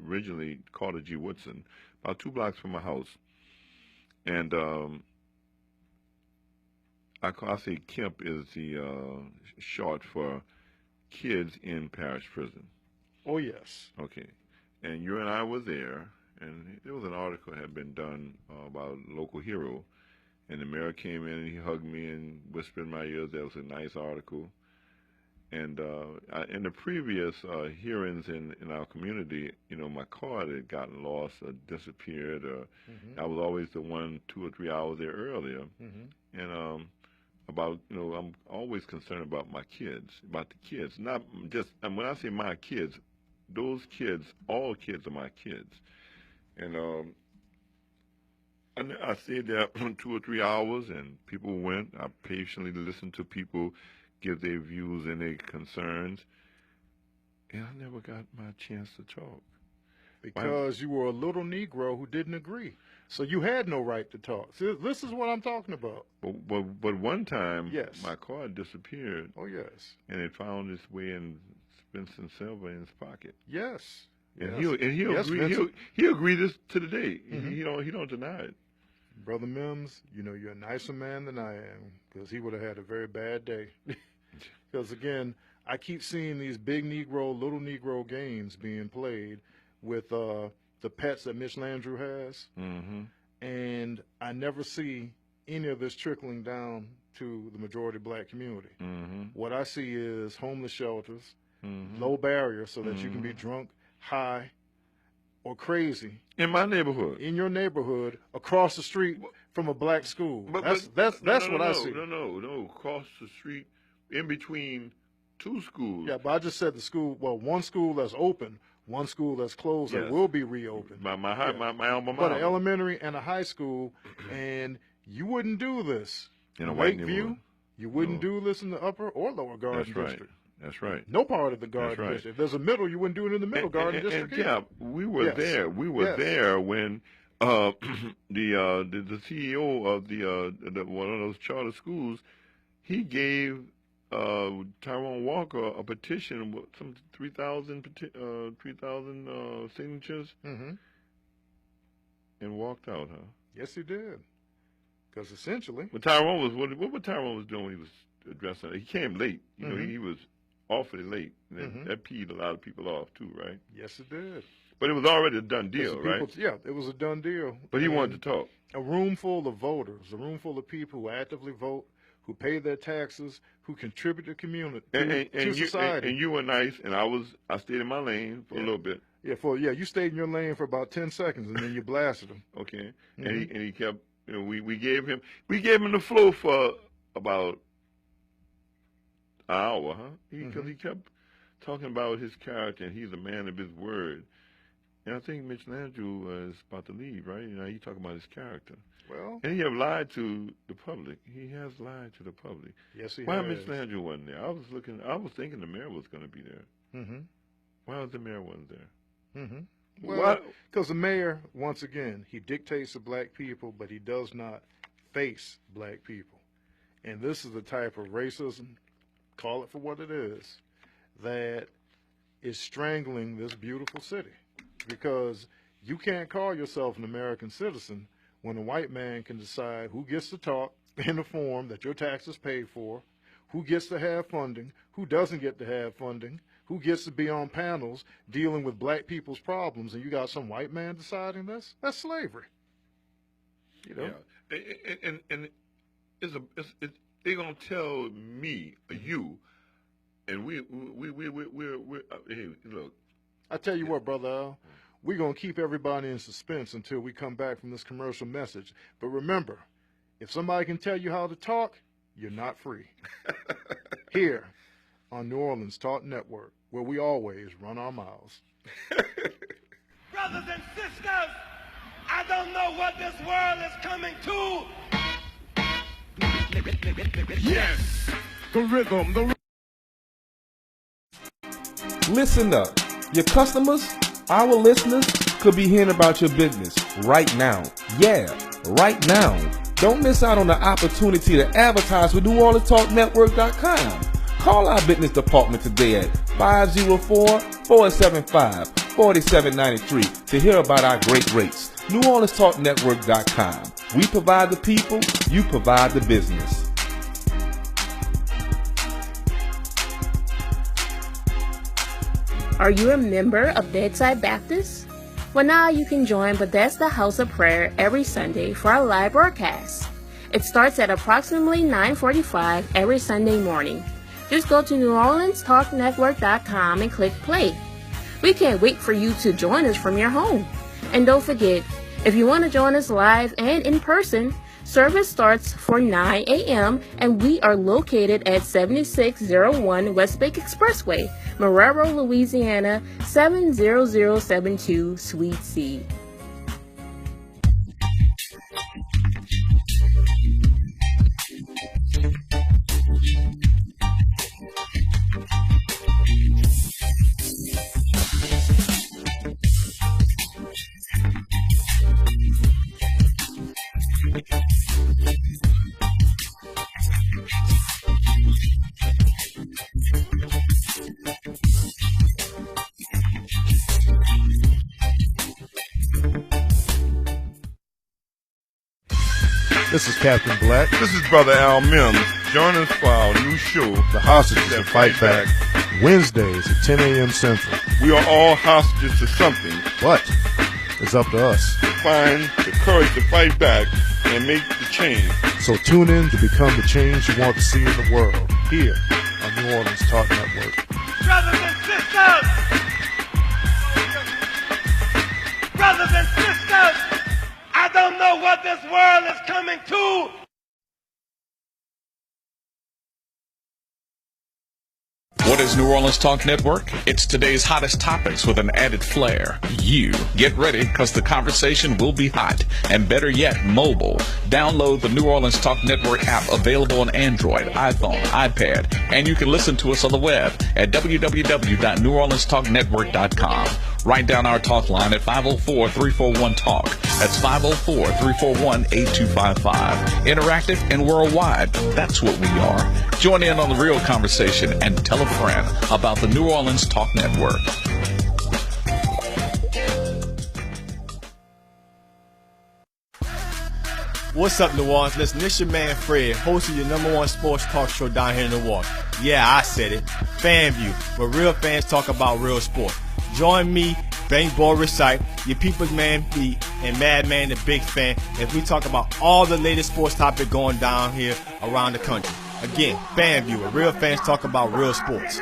originally Carter G. Woodson, about 2 blocks from my house. And I say Kemp is the short for Kids in Parish Prison. Oh, yes. Okay. And you and I were there, and there was an article that had been done about a local hero. And the mayor came in and he hugged me and whispered in my ears that was a nice article. And in the previous hearings in our community, my card had gotten lost or disappeared. Or I was always the one 2 or 3 hours there earlier. And I'm always concerned about my kids, about the kids. Not just, and when I say my kids, those kids, all kids are my kids. And I stayed there 2 or 3 hours, and people went. I patiently listened to people give their views and their concerns, and I never got my chance to talk. Because you were a little Negro who didn't agree. So you had no right to talk. See, this is what I'm talking about. But one time, yes, my card disappeared. Oh, yes. And it found its way in Vincent Sylvain's pocket. Yes. And Yes. he'll Yes, agree. Vincent. He'll agree this to the day. Mhm. He don't deny it. Brother Mims, you know, you're a nicer man than I am, because he would have had a very bad day. Because, again, I keep seeing these big Negro, little Negro games being played with the pets that Mitch Landrieu has, Mm-hmm. and I never see any of this trickling down to the majority black community. Mm-hmm. What I see is homeless shelters, Mm-hmm. low barriers so that you can be drunk, high, or crazy In my neighborhood. in your neighborhood across the street from a black school. That's No, what I see. No. Across the street, in between two schools. Yeah, but I just said the school. Well, one school that's open, one school that's closed that Yes. will be reopened. My Yeah. alma But mater. an elementary and a high school, and you wouldn't do this In a white Lakeview. neighborhood. You wouldn't do this in the upper or lower Garden That's right. District. That's right. No part of the Garden right. District. If there's a middle, you wouldn't do it in the middle Garden District. And yeah, we were Yes. there. We were Yes. there when the CEO of the one of those charter schools, he gave Tyrone Walker a petition with some 3,000 signatures, Mm-hmm. and walked out. Huh? Yes, he did. Because essentially, But Tyrone was what Tyrone was doing when he was addressing it. He came late. You know, Mhm. he was awfully late. And Mhm. that peed a lot of people off too, right? yes, it did. But it was already a done 'Cause deal, the right? people- yeah, it was a done deal. But he And wanted to talk. a room full of voters, a room full of people who actively vote, who pay their taxes, who contribute to community, to society. And you were nice, and I stayed in my lane for a little bit. Yeah, you stayed in your lane for about 10 seconds, and then you blasted him. Okay, Mhm. and he kept. You know, we gave him the flow for about an hour, huh? Because he kept talking about his character, and he's a man of his word. And I think Mitch Landrieu is about to leave, right? You know, he talking about his character. Well, And he have lied to the public. He has lied to the public. yes, he Why has. Mitch Landrieu wasn't there? I was thinking the mayor was going to be there. Mm-hmm. Why was the mayor wasn't there? Mm-hmm. Why- Well, because the mayor, once again, he dictates to black people, but he does not face black people. And this is the type of racism, call it for what it is, that is strangling this beautiful city. Because you can't call yourself an American citizen when a white man can decide who gets to talk in a form that your taxes pay for, who gets to have funding, who doesn't get to have funding, who gets to be on panels dealing with black people's problems, and you got some white man deciding this? That's slavery. You know? Yeah. And they're gonna tell me, you, and we're hey, look. I tell you what, Brother Al, we're going to keep everybody in suspense until we come back from this commercial message. But remember, if somebody can tell you how to talk, you're not free. Here on New Orleans Talk Network, where we always run our mouths. Brothers and sisters, I don't know what this world is coming to. Yes, the rhythm, Listen up. Your customers, our listeners, could be hearing about your business right now. Yeah, right now. Don't miss out on the opportunity to advertise with NewOrleansTalkNetwork.com. Call our business department today at 504-475-4793 to hear about our great rates. NewOrleansTalkNetwork.com. We provide the people, you provide the business. Are you a member of Bedside Baptist? Well, now you can join Bethesda House of Prayer every Sunday for our live broadcast. It starts at approximately 9:45 every Sunday morning. Just go to NewOrleansTalkNetwork.com and click play. We can't wait for you to join us from your home. And don't forget, if you want to join us live and in person, service starts for 9 a.m. and we are located at 7601 West Lake Expressway, Marrero, Louisiana, 70072, Suite C. This is Captain Black. This is Brother Al Mims. Join us for our new show, The Hostages That Fight Back, Wednesdays at 10 a.m. Central. We are all hostages to something, but it's up to us to find the courage to fight back and make the change. So tune in to become the change you want to see in the world, here on New Orleans Talk Network. Brothers and sisters! Brothers and sisters! I don't know what this world is coming to. What is New Orleans Talk Network? It's today's hottest topics with an added flair. You get ready because the conversation will be hot and better yet, mobile. Download the New Orleans Talk Network app available on Android, iPhone, iPad, and you can listen to us on the web at www.neworleanstalknetwork.com. Write down our talk line at 504-341-TALK. That's 504-341-8255. Interactive and worldwide. That's what we are. Join in on the real conversation and tell a friend about the New Orleans Talk Network. What's up, New Orleans? Listen, this your man Fred, host of your #1 sports talk show down here in New Orleans. Yeah, I said it. FanView, where real fans talk about real sports. Join me, Bank Boy Recite, your people's man B, and Madman the Big Fan as we talk about all the latest sports topic going down here around the country. Again, FanView, where real fans talk about real sports.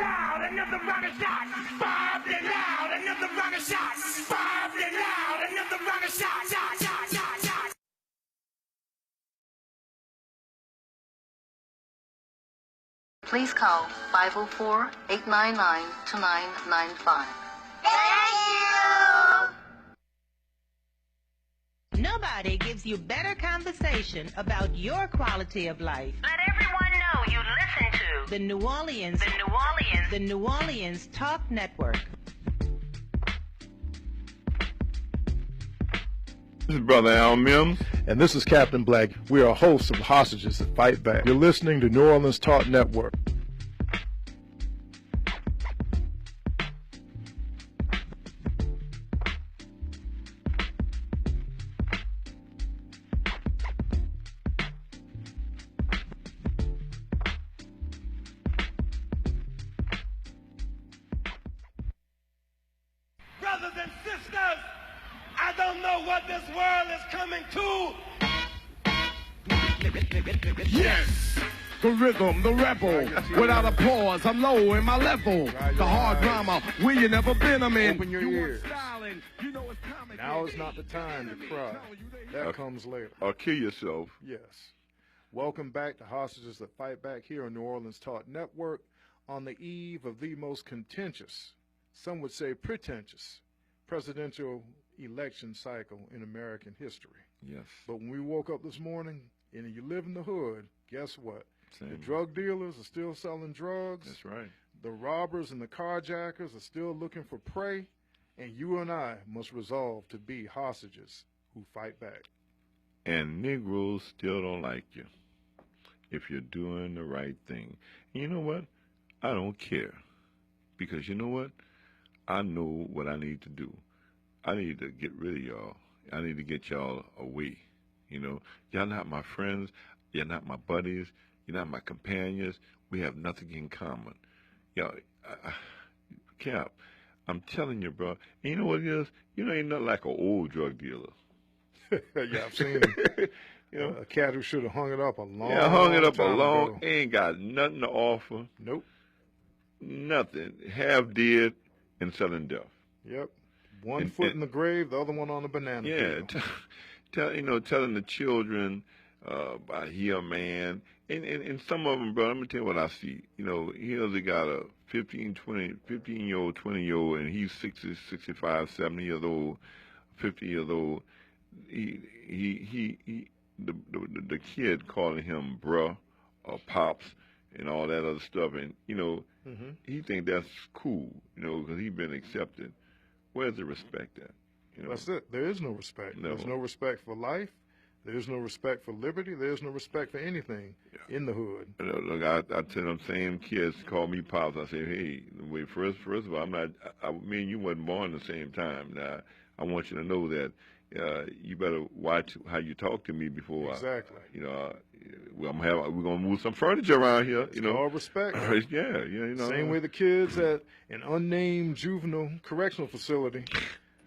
Please call 504-899-2995. Nobody gives you better conversation about your quality of life. Let everyone know you listen to The New Orleans Talk Network. This is Brother Al Mims. And this is Captain Black. We are hosts of Hostages That Fight Back. You're listening to New Orleans Talk Network. Brothers and sisters, I don't know what this world is coming to. Yes, the rhythm, the rebel. Without a pause, I'm low in my level. The hard drama, where you never been, I'm in. Open your ears. Styling, you know it's coming. Now is not the time to cry. That comes later. Or kill yourself. Yes. Welcome back to Hostages That Fight Back here on New Orleans Talk Network on the eve of the most contentious, some would say pretentious, presidential election cycle in American history. Yes. But when we woke up this morning and you live in the hood, guess what? Same. The drug dealers are still selling drugs. That's right. The robbers and the carjackers are still looking for prey. And you and I must resolve to be hostages who fight back. And Negroes still don't like you if you're doing the right thing. And you know what? I don't care. Because you know what? I know what I need to do. I need to get rid of y'all. I need to get y'all away. You know, y'all not my friends. You're not my buddies. You're not my companions. We have nothing in common. Y'all, Cap, I'm telling you, bro. And you know what it is? You know, ain't nothing like an old drug dealer. Yeah, I've seen you know, a cat who should have hung it up a long time. Yeah, hung it up a time long. ago. Ain't got nothing to offer. Nope. Nothing. Half dead and selling death. Yep. One foot in the grave, the other one on the banana peel. Telling the children about he a man. And some of them, bro, let me tell you what I see. You know, here's a got a 15-year-old, 20-year-old, and he's 60, 65, 70 years old, 50 years old. The kid calling him bruh or pops and all that other stuff. And, you know, he think that's cool, you know, because he's been accepted. Where's the respect at? You know? That's it. There is no respect. No. There's no respect for life. There's no respect for liberty. There's no respect for anything in the hood. Look, I tell them same kids call me pops. I say, hey, wait, first of all, me and you wasn't born at the same time. Now, I want you to know that you better watch how you talk to me before Exactly. we're gonna move some furniture around here. It's called respect. Yeah. Same way the kids at an unnamed juvenile correctional facility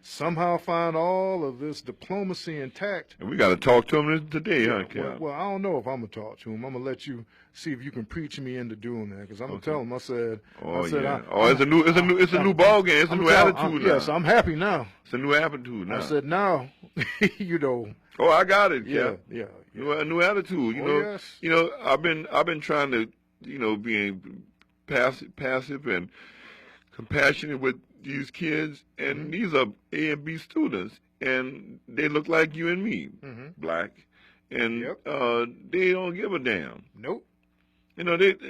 somehow find all of this diplomacy intact. And we got to talk to them today, huh, Cal? Well, I don't know if I'm going to talk to him. I'm going to let you see if you can preach me into doing that, because I'm going to tell him, I said, it's a new ball game. It's a new attitude now. Yes, I'm happy now. It's a new attitude now. I said, now, Oh, I got it, Yeah. A new attitude. Yes. I've been trying to, being passive and compassionate with these kids, and these are A and B students, and they look like you and me, black, and they don't give a damn. Nope.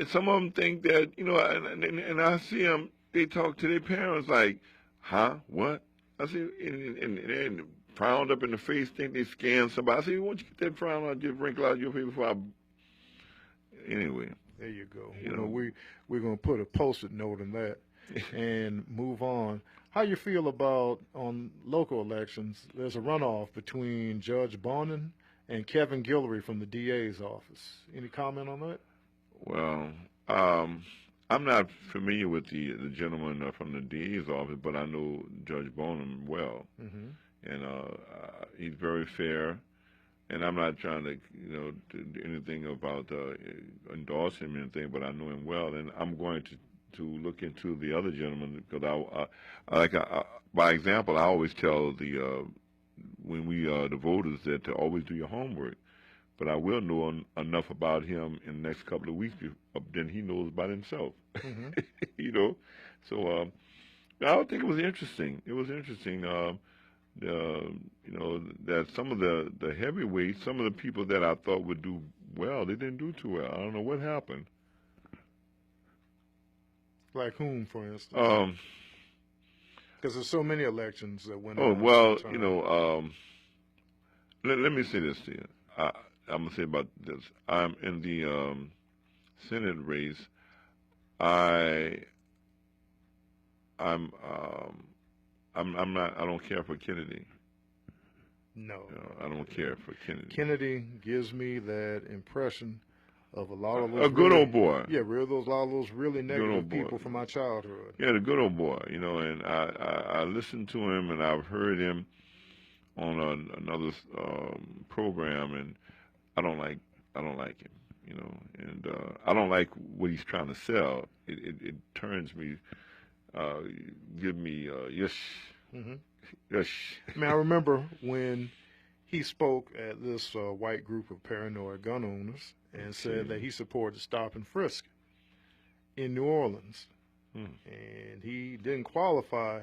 Some of them think that, and I see them, they talk to their parents like, huh, what? I see, and they're frowned up in the face, think they scanned somebody. I say, why don't you get that frown out, just wrinkle out your face before I... Anyway. There you go. We're going to put a Post-it note in that and move on. How you feel about, on local elections, there's a runoff between Judge Bonin and Kevin Guillory from the DA's office. Any comment on that? Well, I'm not familiar with the gentleman from the DA's office, but I know Judge Bonin well. And he's very fair. And I'm not trying to, do anything about endorse him or anything, but I know him well, and I'm going to look into the other gentleman, because by example, I always tell the voters that to always do your homework. But I will know enough about him in the next couple of weeks than he knows about himself. So I think it was interesting. It was interesting. That some of the heavyweights, some of the people that I thought would do well, they didn't do too well. I don't know what happened. Like whom, for instance? Because there's so many elections that went on. Let me say this to you. I'm gonna say about this. I'm in the Senate race. I'm not. I don't care for Kennedy. No, I don't care for Kennedy. Kennedy gives me that impression of a lot of those. A good old boy. Yeah, a lot of those really negative people from my childhood. Yeah, the good old boy. And I listened to him, and I've heard him on another program, and I don't like him. And I don't like what he's trying to sell. It turns me. Give me yes. Yes. I mean, I remember when he spoke at this white group of paranoid gun owners and said that he supported stop and frisk in New Orleans. And he didn't qualify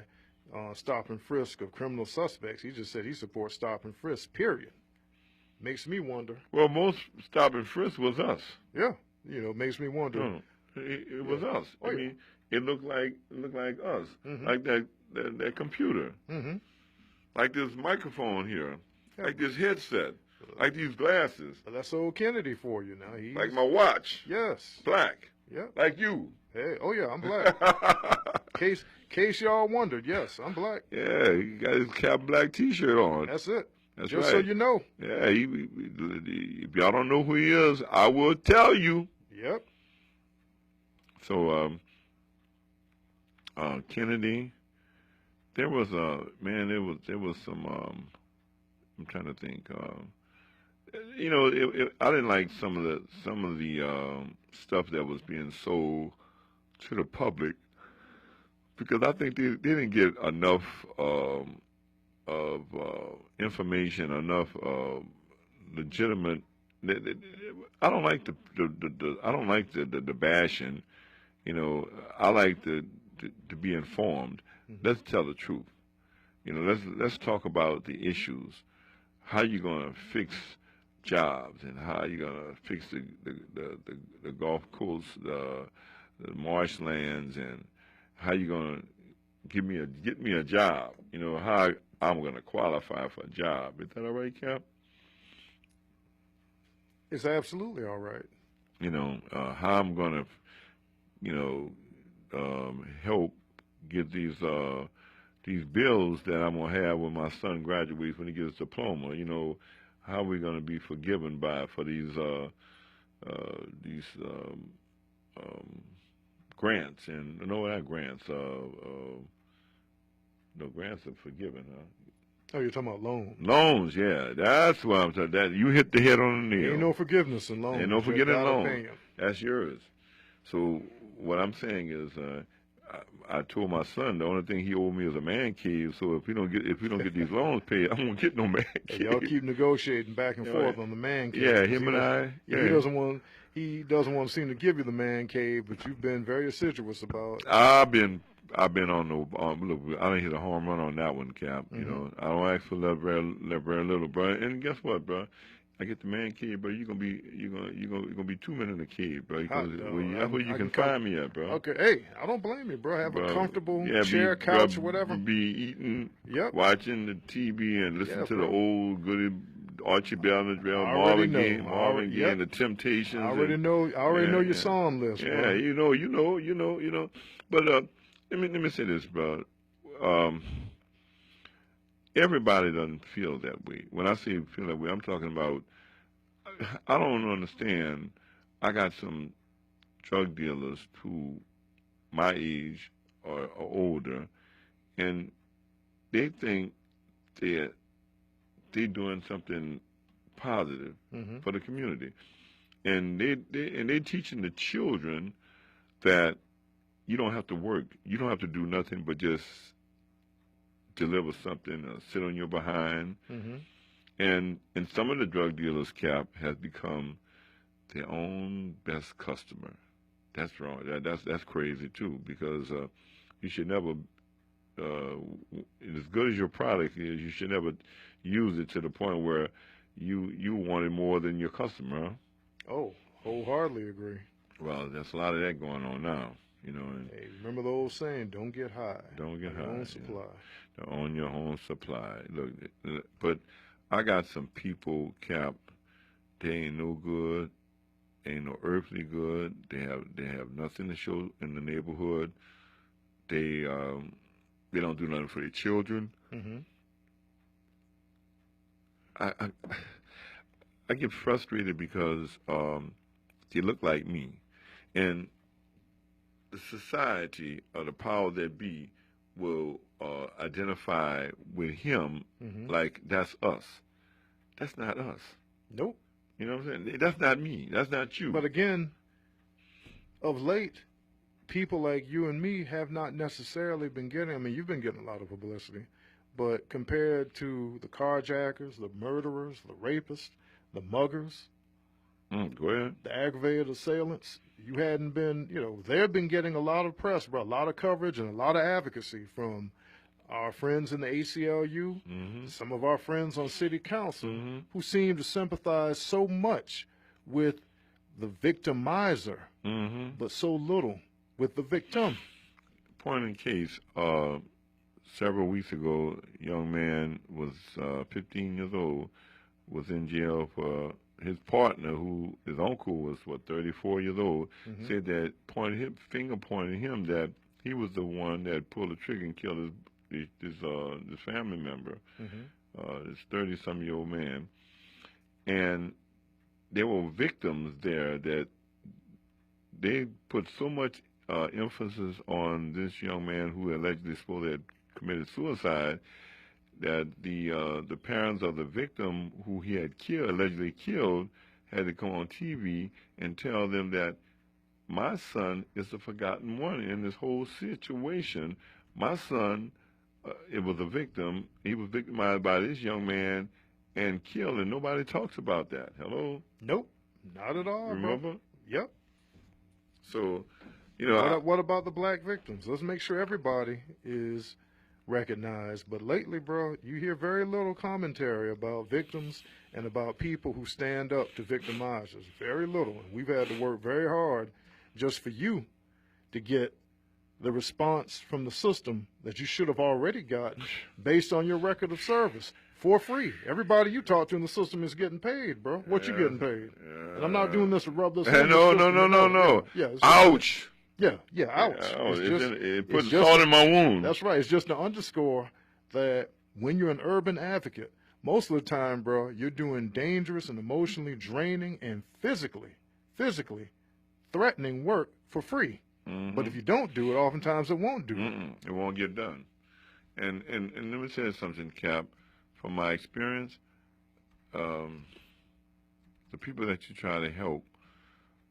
stop and frisk of criminal suspects. He just said he supports stop and frisk, period. Makes me wonder. Well, most stop and frisk was us. Yeah. Makes me wonder. It was us. I mean, it looked like us, like that computer, like this microphone here, like this headset, like these glasses. That's old Kennedy for you now. Like my watch. Yes. Black. Yeah. Like you. Hey. Oh yeah, I'm black. Case y'all wondered, yes, I'm black. Yeah, he got his cap black T-shirt on. That's it. That's just right. So you know. Yeah. If y'all don't know who he is, I will tell you. Yep. So, Kennedy, there was there was some, I'm trying to think, I didn't like some of the stuff that was being sold to the public, because I think they didn't get enough of information, enough legitimate. I don't like the bashing. I like to be informed. Let's tell the truth. Let's talk about the issues. How you gonna fix jobs, and how you gonna fix the Gulf Coast, the marshlands, and how you gonna get me a job. How I'm gonna qualify for a job. Is that all right, Cap? It's absolutely all right. How I'm gonna help get these these bills that I'm gonna have when my son graduates when he gets his diploma. You know, how are we gonna be forgiven by for these grants and no, not grants. No, grants are forgiven, huh? Oh, you're talking about loans. Loans, yeah, that's what I'm talking. That you hit the head on the nail. Ain't no forgiveness in loans. Ain't no forgetting loans. Pay 'em. That's yours. So what I'm saying is, I told my son the only thing he owed me is a man cave. So if we don't get these loans paid, I won't get no man cave. Hey, y'all keep negotiating back and forth on the man cave. Yeah, him and I. Yeah. He doesn't want to seem to give you the man cave, but you've been very assiduous about. I've been on the look. I didn't hit a home run on that one, Cap. You know, I don't ask for very little, bro. And guess what, bro? I get the man cave, bro. You're gonna be 2 men in the cave, bro. Because that's where you can find me at, bro. Okay, hey, I don't blame you, bro. Have a comfortable chair, couch, or whatever. Be eating, watching the TV, and listen to the old goody Archie Ballinger, Marvin Gaye, and the Temptations. I already know your song list. Yeah, bro. you know. But let me say this, bro. Everybody doesn't feel that way. When I say feel that way, I'm talking about. I don't understand. I got some drug dealers who, my age or older, and they think they're doing something positive for the community, and they're teaching the children that you don't have to work, you don't have to do nothing but just deliver something, sit on your behind. And some of the drug dealers, Cap, has become their own best customer. That's wrong. That's crazy too, because you should never, as good as your product is, you should never use it to the point where you want it more than your customer. Huh? Oh, wholeheartedly agree. Well, there's a lot of that going on now. You know. And hey, remember the old saying, "Don't get high. Don't get high. Own supply. On your own supply." Look, but I got some people, Cap. They ain't no good. Ain't no earthly good. They have nothing to show in the neighborhood. They don't do nothing for their children. I get frustrated because they look like me, and the society or the power that be will identify with him like that's us. That's not us. Nope. You know what I'm saying? That's not me. That's not you. But again, of late, people like you and me have not necessarily been getting, I mean, you've been getting a lot of publicity, but compared to the carjackers, the murderers, the rapists, the muggers, go ahead. The aggravated assailants, you hadn't been, they've been getting a lot of press, bro, a lot of coverage and a lot of advocacy from our friends in the ACLU, some of our friends on city council, who seem to sympathize so much with the victimizer, but so little with the victim. Point in case, several weeks ago, a young man was 15 years old, was in jail for his partner, who his uncle was 34 years old, said that finger pointed him that he was the one that pulled the trigger and killed this family member, this 30-some-year-old man, and there were victims there that they put so much emphasis on this young man who allegedly supposed to have committed suicide that the parents of the victim who he had allegedly killed had to come on TV and tell them that my son is the forgotten one in this whole situation. My son, it was a victim. He was victimized by this young man and killed, and nobody talks about that. Hello? Nope, not at all. Remember? Bro. Yep. So, what about the black victims? Let's make sure everybody is recognized. But lately, bro, you hear very little commentary about victims and about people who stand up to victimizers. Very little. And we've had to work very hard just for you to get the response from the system that you should have already gotten based on your record of service for free. Everybody you talk to in the system is getting paid, bro. What you getting paid? And I'm not doing this to rub this in. No. Yeah, Ouch. Yeah, ouch. It puts salt in my wound. That's right. It's just to underscore that when you're an urban advocate, most of the time, bro, you're doing dangerous and emotionally draining and physically threatening work for free. Mm-hmm. But if you don't do it, oftentimes it won't do it. It won't get done. And let me tell you something, Cap. From my experience, the people that you try to help,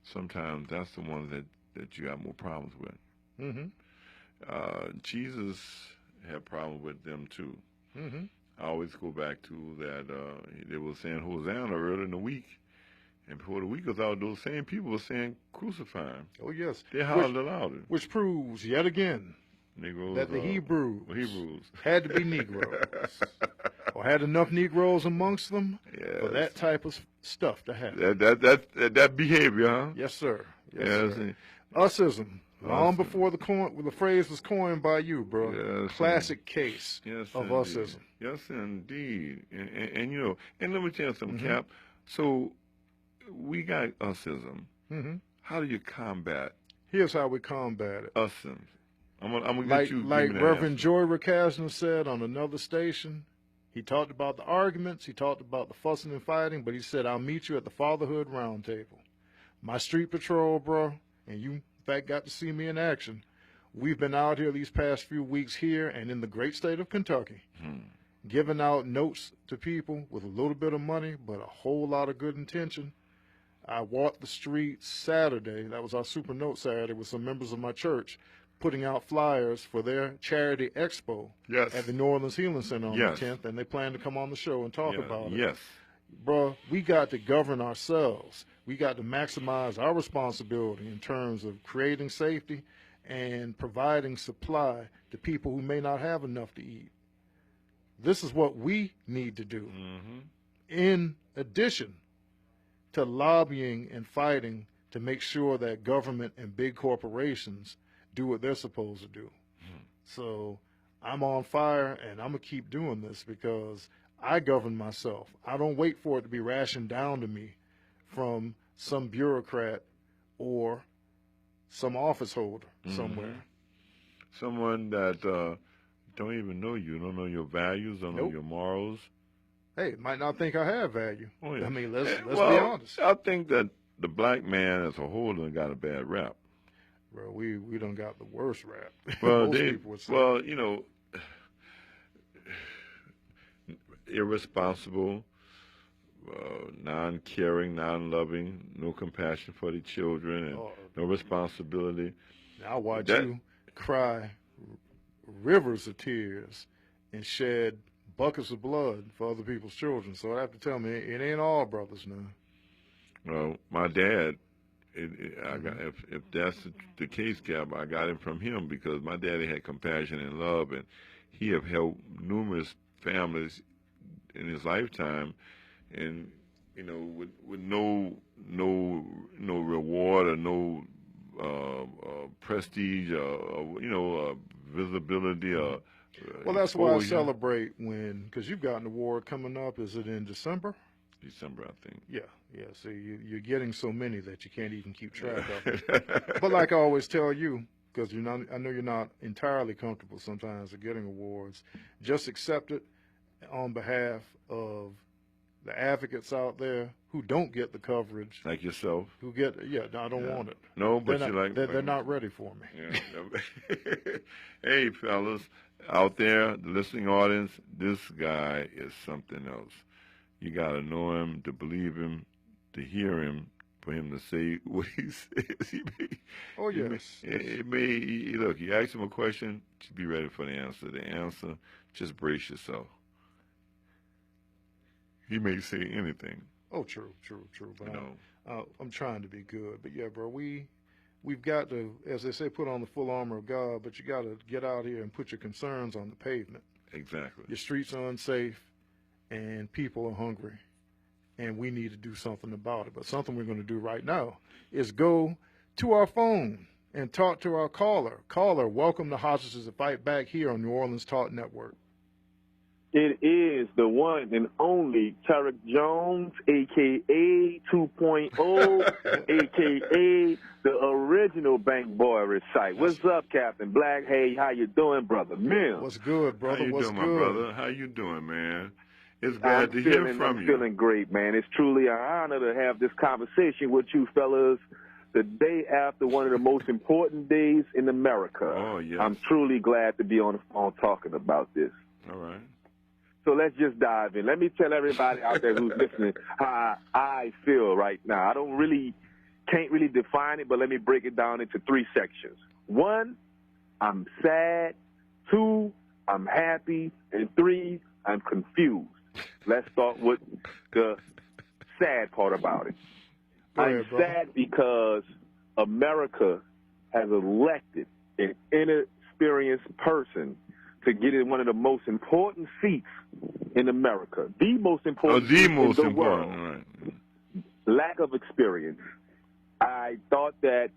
sometimes that's the ones that you have more problems with. Mm-hmm. Jesus had problems with them too. Mm-hmm. I always go back to that. They were saying Hosanna early in the week, and before the week was out, those same people were saying crucify him. Oh yes, they hollered louder. Which proves yet again Negroes, that the Hebrews had to be Negroes, or had enough Negroes amongst them for that type of stuff to happen. That behavior, huh? Yes, sir. Yes. Sir. Usism. Long before the phrase was coined by you, bro. Yes, classic case of indeed. usism. Yes, indeed. And you know, and let me tell you something, Mm-hmm. Cap. So we got usism. Mm-hmm. How do you combat? Here's how we combat it. Usism. I'm gonna like get you. Like Reverend Joy Rakasna said on another station. He talked about the arguments. He talked about the fussing and fighting. But he said, "I'll meet you at the Fatherhood Roundtable." My street patrol, bro, and you, in fact, got to see me in action. We've been out here these past few weeks here and in the great state of Kentucky, giving out notes to people with a little bit of money, but a whole lot of good intention. I walked the streets Saturday. That was our Super Note Saturday with some members of my church, putting out flyers for their charity expo at the New Orleans Healing Center on the 10th, and they plan to come on the show and talk about it. Yes. Bro, we got to govern ourselves. We got to maximize our responsibility in terms of creating safety and providing supply to people who may not have enough to eat. This is what we need to do. In addition to lobbying and fighting to make sure that government and big corporations do what they're supposed to do. So I'm on fire, and I'm going to keep doing this because I govern myself. I don't wait for it to be rationed down to me from some bureaucrat or some office holder somewhere. Someone that don't even know you, don't know your values, don't know your morals. Hey, might not think I have value. Oh, yeah. I mean, let's be honest. I think that the black man as a whole done got a bad rap. Bro, we done got the worst rap. Well, Most people would say. Well, you know, irresponsible, non-caring, non-loving, no compassion for the children, and no responsibility. I watch you cry rivers of tears and shed buckets of blood for other people's children. So I have to tell me, it ain't all brothers now. Well, my dad, if that's the case, Cap, I got it from him because my daddy had compassion and love, and he have helped numerous families in his lifetime, and you know, with no reward or no prestige or visibility or well, that's why I exposure. celebrate because you've got an award coming up. Is it in December? December, I think. Yeah. So you're getting so many that you can't even keep track of it. But like I always tell you, because I know you're not entirely comfortable sometimes with getting awards, just accept it on behalf of the advocates out there who don't get the coverage, like yourself. Who get I don't want it. No, but they're not ready for me. Yeah. Hey, fellas out there, the listening audience, this guy is something else. You got to know him, to believe him, to hear him, for him to say what he says. Look, you ask him a question, just be ready for the answer. The answer, just brace yourself. He may say anything. Oh, true. But I'm trying to be good. But yeah, bro, we've got to, as they say, put on the full armor of God, but you got to get out here and put your concerns on the pavement. Exactly. Your streets are unsafe, and people are hungry, and we need to do something about it. But something we're going to do right now is go to our phone and talk to our caller. Caller, welcome to Hostages to Fight Back here on New Orleans Talk Network. It is the one and only Tarek Jones, a.k.a. 2.0, a.k.a. the original Bank Boy Recite. What's up, Captain Black? Hey, how you doing, Brother Mims? What's good, brother? How you What's doing, good? my brother? How you doing, man? It's glad to hear from I'm you. feeling great, man. It's truly an honor to have this conversation with you fellas the day after one of the most important days in America. Oh, yes. I'm truly glad to be on the phone talking about this. All right. So let's just dive in. Let me tell everybody out there who's listening how I feel right now. Can't really define it, but let me break it down into 3 sections. 1, I'm sad. 2, I'm happy. And 3, I'm confused. Let's start with the sad part about it. I'm sad because America has elected an inexperienced person to get in one of the most important seats in America. The most important seat in the world. Right. Lack of experience. I thought that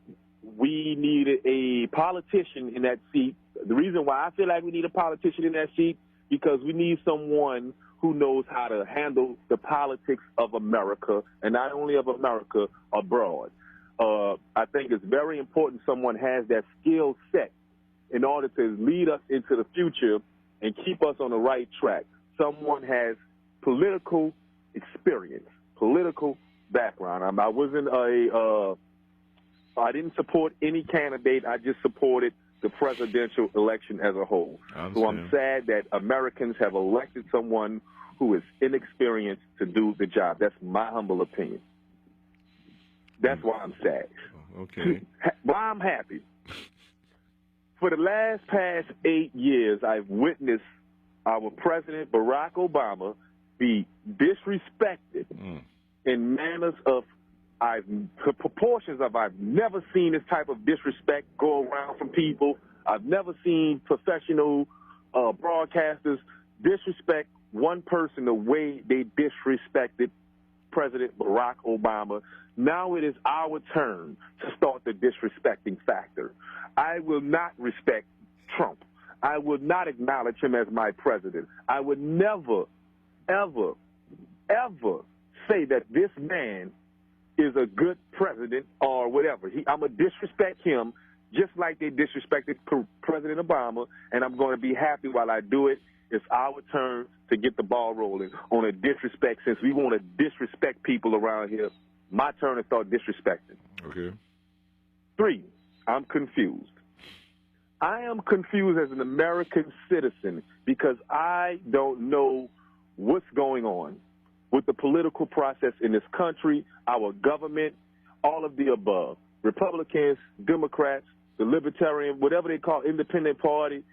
we needed a politician in that seat. The reason why I feel like we need a politician in that seat, because we need someone who knows how to handle the politics of America, and not only of America, abroad. I think it's very important someone has that skill set in order to lead us into the future and keep us on the right track. Someone has political experience, political background. I didn't support any candidate. I just supported the presidential election as a whole. So I'm sad that Americans have elected someone who is inexperienced to do the job. That's my humble opinion. That's why I'm sad. Okay. Why I'm happy. For the past 8 years, I've witnessed our President Barack Obama be disrespected in manners of proportions of I've never seen this type of disrespect go around from people. I've never seen professional broadcasters disrespect one person the way they disrespected President Barack Obama. Now it is our turn to start the disrespecting factor. I will not respect Trump. I would not acknowledge him as my president. I would never, ever, ever say that this man is a good president or whatever. I'm going to disrespect him just like they disrespected President Obama, and I'm going to be happy while I do it. It's our turn to get the ball rolling on a disrespect. Since we want to disrespect people around here, my turn to start disrespecting. Okay. 3, I'm confused. I am confused as an American citizen because I don't know what's going on with the political process in this country, our government, all of the above. Republicans, Democrats, the Libertarian, whatever they call independent party.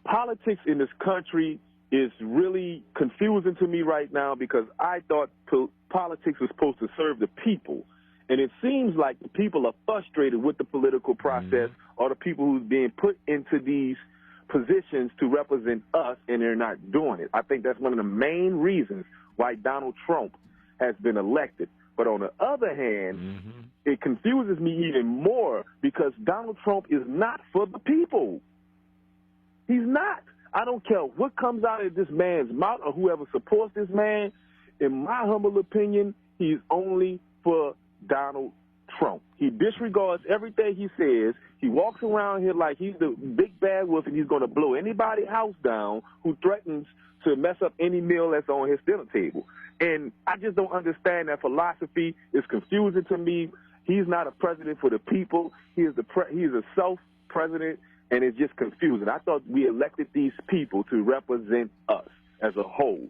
Politics in this country is really confusing to me right now because I thought politics was supposed to serve the people. And it seems like the people are frustrated with the political process or the people who's being put into these positions to represent us, and they're not doing it. I think that's one of the main reasons why Donald Trump has been elected. But on the other hand, it confuses me even more because Donald Trump is not for the people. He's not. I don't care what comes out of this man's mouth or whoever supports this man. In my humble opinion, he's only for Donald Trump. He disregards everything he says. He walks around here like he's the big bad wolf and he's going to blow anybody's house down who threatens to mess up any meal that's on his dinner table. And I just don't understand that philosophy. It's confusing to me. He's not a president for the people. He is a self-president, and it's just confusing. I thought we elected these people to represent us as a whole.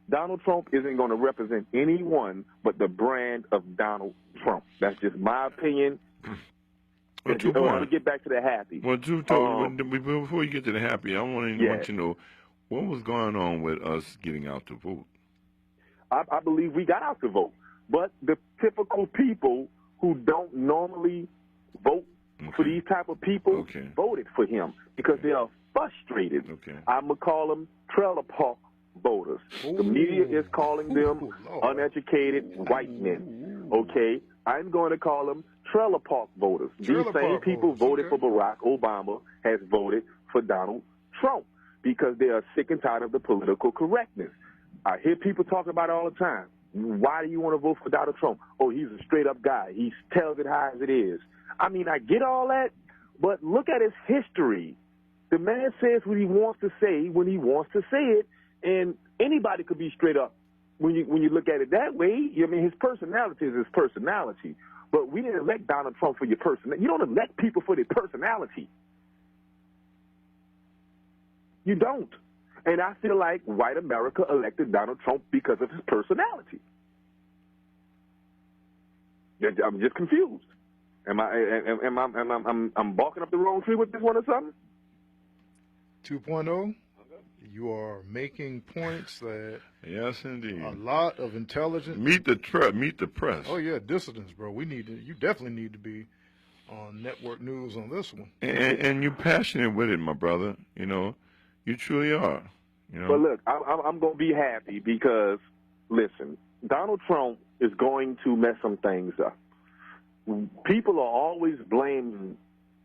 Donald Trump isn't going to represent anyone but the brand of Donald Trump. That's just my opinion. I want to get back to the happy. Well, before you get to the happy, I want to know what was going on with us getting out to vote. I believe we got out to vote, but the typical people who don't normally vote for these type of people voted for him because they are frustrated. I'm going to call them trailer park voters. The media is calling them uneducated white men. I'm going to call them trailer park voters. These same people voted for Barack Obama has voted for Donald Trump because they are sick and tired of the political correctness. I hear people talk about it all the time. Why do you want to vote for Donald Trump? Oh, he's a straight-up guy. He tells it how as it is. I mean, I get all that, but look at his history. The man says what he wants to say when he wants to say it, and anybody could be straight up. When you look at it that way, I mean, his personality is his personality. But we didn't elect Donald Trump for your personality. You don't elect people for their personality. You don't. And I feel like white America elected Donald Trump because of his personality. I'm just confused. I'm barking up the wrong tree with this one or something? 2.0, you are making points that yes, indeed, a lot of intelligent meet the press. Oh yeah, dissidents, bro. You definitely need to be on network news on this one. And you're passionate with it, my brother. You know, you truly are. You know. But look, I'm going to be happy because, listen, Donald Trump is going to mess some things up. People are always blaming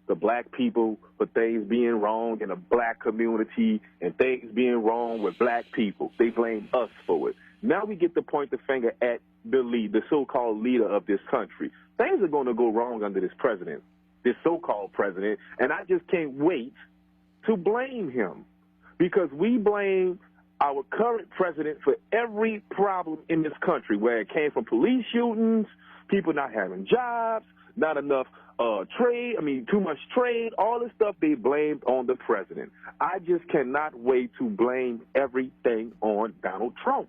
the black people for things being wrong in the black community and things being wrong with black people. They blame us for it. Now we get to point the finger at the so-called leader of this country. Things are going to go wrong under this president, this so-called president, and I just can't wait to blame him because we blame our current president for every problem in this country, where it came from police shootings, people not having jobs, not enough too much trade, all this stuff they blamed on the president. I just cannot wait to blame everything on Donald Trump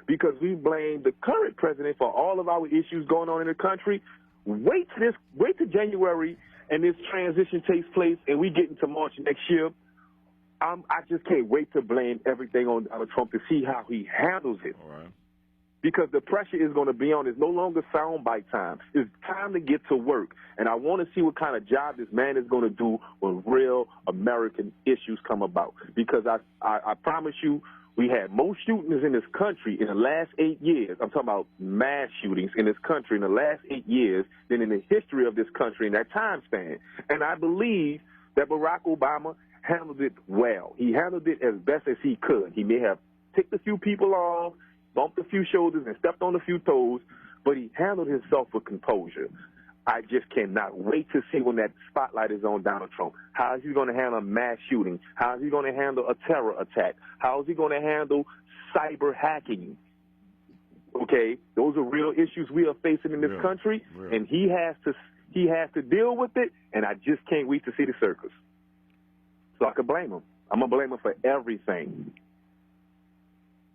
because we blame the current president for all of our issues going on in the country. Wait till January and this transition takes place and we get into March next year. I just can't wait to blame everything on Donald Trump to see how he handles it. All right. Because the pressure is going to be on. It's no longer soundbite time. It's time to get to work. And I want to see what kind of job this man is going to do when real American issues come about. Because I promise you, we had more shootings in this country in the last 8 years. I'm talking about mass shootings in this country in the last 8 years than in the history of this country in that time span. And I believe that Barack Obama handled it well. He handled it as best as he could. He may have ticked a few people off, bumped a few shoulders and stepped on a few toes, but he handled himself with composure. I just cannot wait to see when that spotlight is on Donald Trump. How is he going to handle a mass shooting? How is he going to handle a terror attack? How is he going to handle cyber hacking? Okay, those are real issues we are facing in this country, and he has to deal with it, and I just can't wait to see the circus. So I can blame him. I'm going to blame him for everything.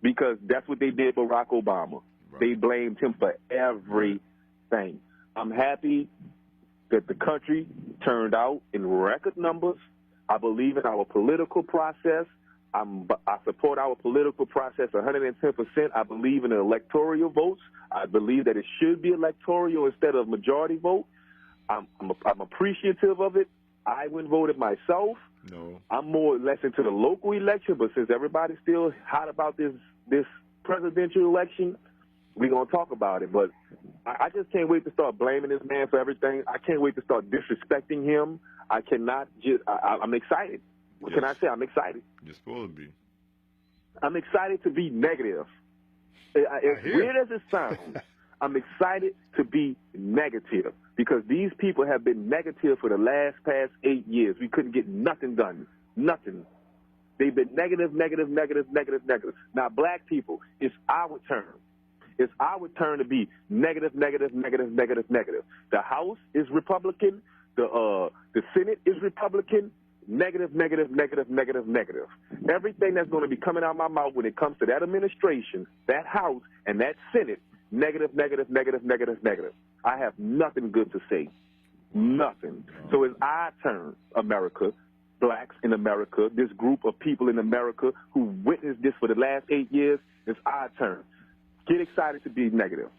Because that's what they did for Barack Obama. Right. They blamed him for everything. I'm happy that the country turned out in record numbers. I believe in our political process. I support our political process 110%. I believe in the electoral votes. I believe that it should be electoral instead of majority vote. I'm appreciative of it. I wouldn't vote it myself. No. I'm more or less into the local election, but since everybody's still hot about this presidential election, we're going to talk about it. But I just can't wait to start blaming this man for everything. I can't wait to start disrespecting him. I cannot just, I'm excited. What can I say? I'm excited. You're supposed to be. I'm excited to be negative. As weird as it sounds, I'm excited to be negative because these people have been negative for the past 8 years. We couldn't get nothing done. Nothing. They've been negative. Now, black people, it's our turn. It's our turn to be negative. The House is Republican. The Senate is Republican. Negative. Everything that's going to be coming out of my mouth when it comes to that administration, that House, and that Senate, negative. I have nothing good to say. Nothing. So it's our turn, America, blacks in America, this group of people in America who witnessed this for the last 8 years, it's our turn. Get excited to be negative.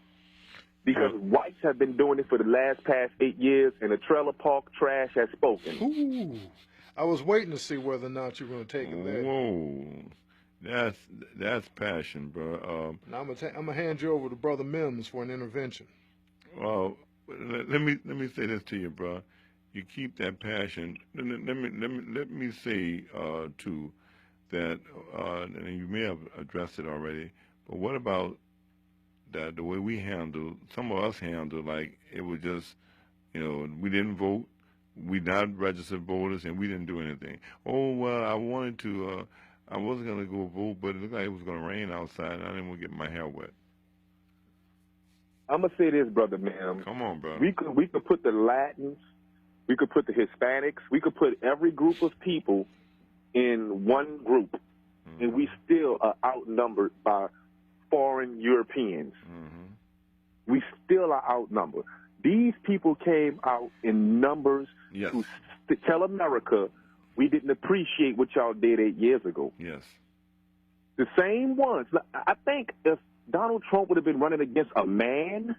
Because whites have been doing it for the past 8 years, and the trailer park trash has spoken. Ooh. I was waiting to see whether or not you were going to take it there. Whoa. That's passion, bro. Now I'm gonna hand you over to Brother Mims for an intervention. Well, let me say this to you, bro. You keep that passion. Let me say to that, and you may have addressed it already, but what about that the way we handle, some of us handle, like it was just, we didn't vote, we not registered voters, and we didn't do anything. Oh, well, I wanted to, I wasn't going to go vote, but it looked like it was going to rain outside, and I didn't want to get my hair wet. I'm going to say this, Brother Ma'am. Come on, bro. We could put the Latins, we could put the Hispanics, we could put every group of people in one group, and we still are outnumbered by foreign Europeans. We still are outnumbered. These people came out in numbers to tell America we didn't appreciate what y'all did 8 years ago. Yes. The same ones. I think if Donald Trump would have been running against a man,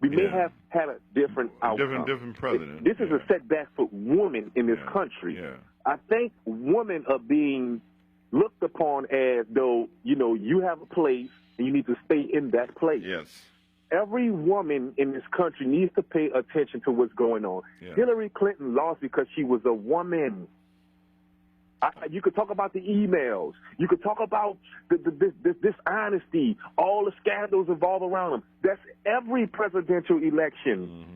we may have had a different outcome. Different president. This is a setback for women in this country. I think women are being looked upon as though, you have a place and you need to stay in that place. Yes. Every woman in this country needs to pay attention to what's going on. Hillary Clinton lost because she was a woman. You could talk about the emails. You could talk about this dishonesty, all the scandals involved around them. That's every presidential election.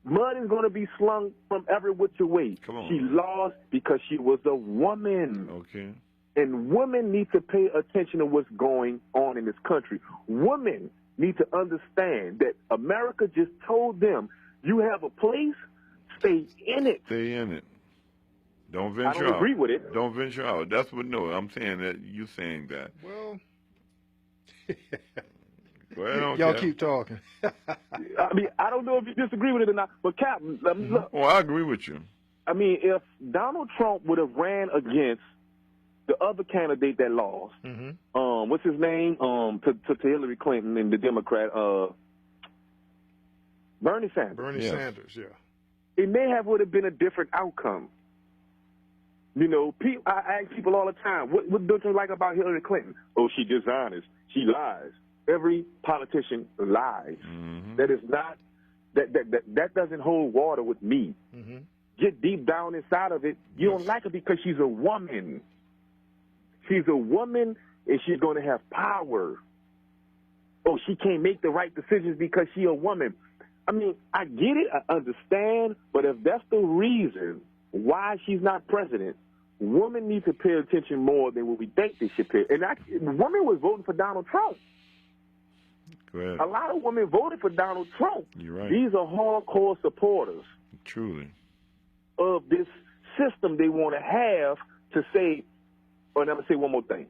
Mud is going to be slung from every which way. She lost because she was a woman. Okay. And women need to pay attention to what's going on in this country. Women need to understand that America just told them, you have a place, stay in it. Stay in it. Don't venture out. I don't agree with it. Don't venture out. That's what, no, I'm saying that you saying that. Well, y'all keep talking. I mean, I don't know if you disagree with it or not, but Captain, look. Well, I agree with you. I mean, if Donald Trump would have ran against the other candidate that lost, what's his name? To Hillary Clinton and the Democrat, Bernie Sanders. Bernie Sanders, yeah. It may would have been a different outcome. I ask people all the time, what don't you like about Hillary Clinton? Oh, she's dishonest. She lies. Every politician lies. That is not that doesn't hold water with me. Get deep down inside of it. You don't like her because she's a woman. She's a woman, and she's going to have power. Oh, she can't make the right decisions because she's a woman. I mean, I get it, I understand, but if that's the reason why she's not president, women need to pay attention more than what we think they should pay. And women was voting for Donald Trump. A lot of women voted for Donald Trump. You're right. These are hardcore supporters. Truly. Of this system they want to have to say, and I'm going to say one more thing.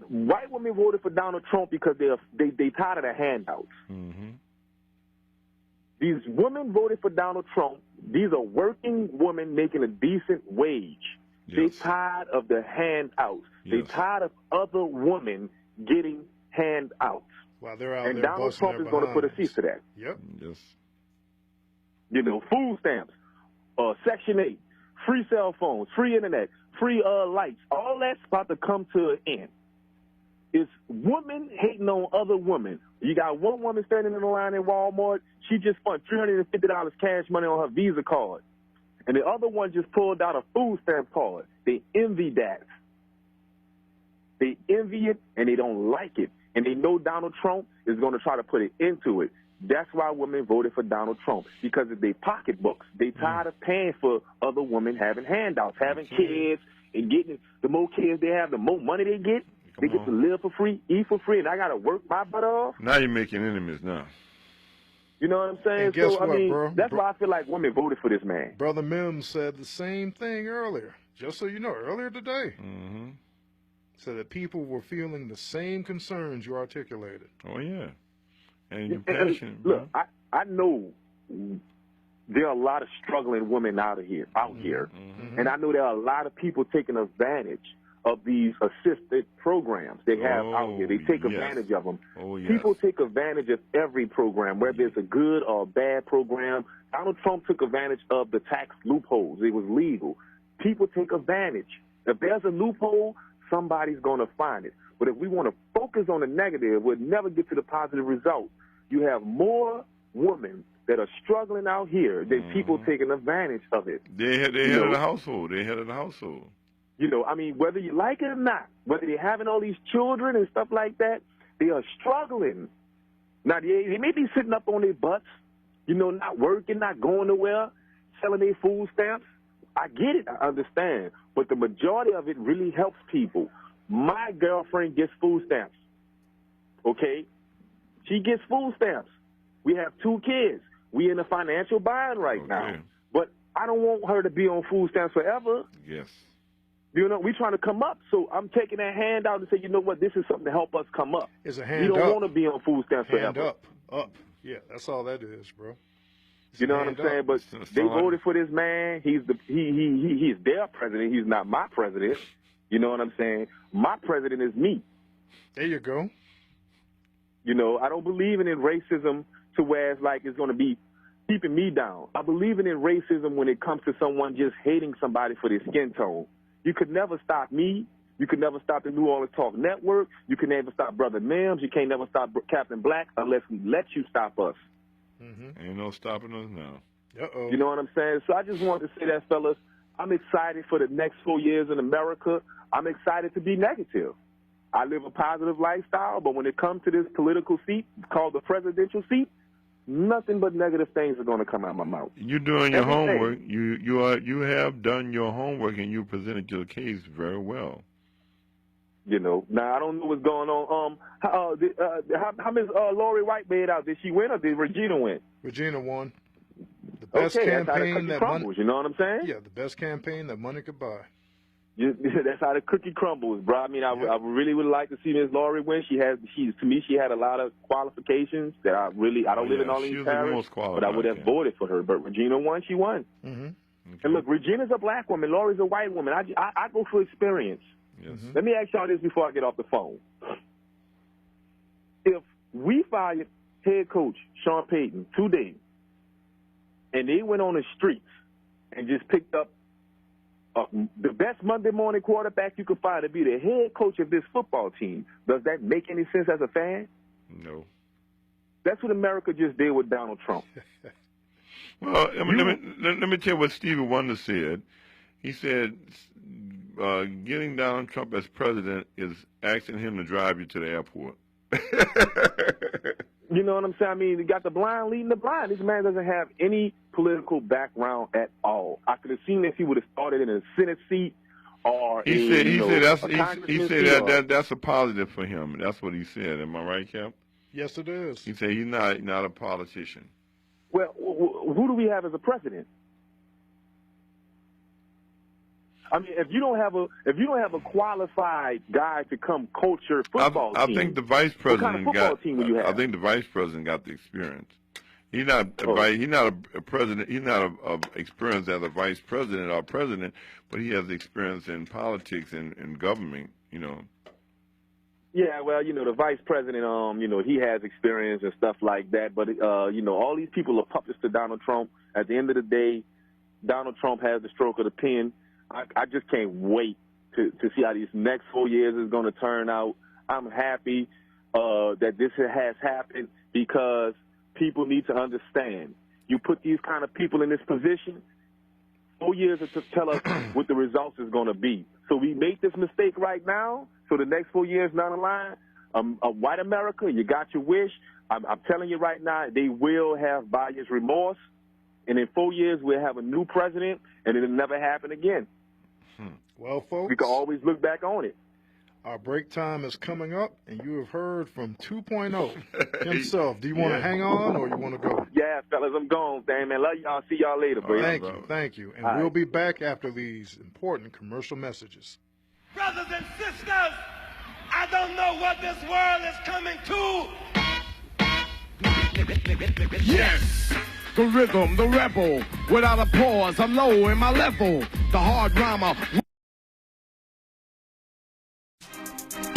White women voted for Donald Trump because they tired of the handouts. These women voted for Donald Trump. These are working women making a decent wage. They're tired of the handouts. They're tired of other women getting handouts. Wow, they're out and there Donald Trump is going to put a cease to that. Yep. Yes. Food stamps, Section 8, free cell phones, free internet, free lights. All that's about to come to an end. It's women hating on other women. You got one woman standing in the line in Walmart. She just spent $350 cash money on her Visa card. And the other one just pulled out a food stamp card. They envy that. They envy it, and they don't like it. And they know Donald Trump is going to try to put it into it. That's why women voted for Donald Trump, because of their pocketbooks. They tired of paying for other women having handouts, having kids, and getting the more kids they have, the more money they get. They get to live for free, eat for free, and I got to work my butt off. Now you're making enemies now. You know what I'm saying? And guess what, bro? That's why I feel like women voted for this man. Brother Mims said the same thing earlier, just so you know, earlier today. So that people were feeling the same concerns you articulated. Oh, yeah. And you're passionate. Look, I know there are a lot of struggling women out here. And I know there are a lot of people taking advantage of these assisted programs they have out here. They take advantage of them. People take advantage of every program, whether it's a good or a bad program. Donald Trump took advantage of the tax loopholes. It was legal. People take advantage. If there's a loophole, somebody's going to find it. But if we want to focus on the negative, we'll never get to the positive result. You have more women that are struggling out here than people taking advantage of it. They head of the household. They head of the household. You know, I mean, whether you like it or not, whether they're having all these children and stuff like that, they are struggling. Now, they may be sitting up on their butts, you know, not working, not going nowhere, selling their food stamps. I get it. I understand. But the majority of it really helps people. My girlfriend gets food stamps, okay? She gets food stamps. We have 2 kids. We in a financial bind right now. But I don't want her to be on food stamps forever. Yes. You know, we're trying to come up. So I'm taking that hand out and say, you know what, this is something to help us come up. It's a hand we don't up. want to be on food stamps Hand forever. up. Yeah, that's all that is, bro. You know what I'm saying? But they voted for this man. He's their president. He's not my president. You know what I'm saying? My president is me. There you go. You know, I don't believe in racism to where it's like it's going to be keeping me down. I believe in racism when it comes to someone just hating somebody for their skin tone. You could never stop me. You could never stop the New Orleans Talk Network. You can never stop Brother Mims. You can't never stop Captain Black unless we let you stop us. Ain't no stopping us now. You know what I'm saying? So I just wanted to say that, fellas. I'm excited for the next 4 years in America. I'm excited to be negative. I live a positive lifestyle, but when it comes to this political seat called the presidential seat, nothing but negative things are going to come out of my mouth. You're doing your Everything. homework. You have done your homework, and you presented your case very well. You know, now I don't know what's going on. How Miss Lori White made out? Did she win or did Regina win? Regina won. The best Okay, that's how the campaign cookie that crumbles. money. You know what I'm saying? Yeah, the best campaign that money could buy. That's how the cookie crumbles, bro. I mean, I really would like to see Miss Lori win. She had a lot of qualifications that I don't live in all these parishes, but I would have voted for her. But Regina won. She won. And look, Regina's a black woman. Lori's a white woman. I go for experience. Yes. Let me ask y'all this before I get off the phone. If we fired head coach Sean Payton today, and they went on the streets and just picked up the best Monday morning quarterback you could find to be the head coach of this football team, does that make any sense as a fan? No. That's what America just did with Donald Trump. Well, I mean, let me tell you what Stevie Wonder said. He said getting Donald Trump as president is asking him to drive you to the airport. You know what I'm saying? I mean, you got the blind leading the blind. This man doesn't have any political background at all. I could have seen if he would have started in a Senate seat or he said that's a positive for him. That's what he said. Am I right, Cap? Yes, it is. He said he's not a politician. Well, who do we have as a president? I mean, if you don't have a qualified guy to come coach your football team, I think the vice president what kind of football team will you have? I think the vice president got the experience. He's not a president. He's not a experience as a vice president or president, but he has experience in politics and government. You know. Yeah, well, you know, the vice president, you know, he has experience and stuff like that. But you know, all these people are puppets to Donald Trump. At the end of the day, Donald Trump has the stroke of the pen. I just can't wait to see how these next 4 years is going to turn out. I'm happy that this has happened because people need to understand. You put these kind of people in this position, 4 years to tell us what the results is going to be. So we make this mistake right now, so the next 4 years down the line, white America, you got your wish. I'm telling you right now, they will have buyer's remorse. And in 4 years, we'll have a new president, and it'll never happen again. Well, folks, we can always look back on it. Our break time is coming up, and you have heard from 2.0 himself. Do you want to hang on or you want to go? Yeah, fellas, I'm gone, man. Love y'all. See y'all later, bro. Thank you. And we'll be back after these important commercial messages. Brothers and sisters, I don't know what this world is coming to. Yes, the rhythm, the rebel, without a pause, I'm low in my level, the hard rhymer.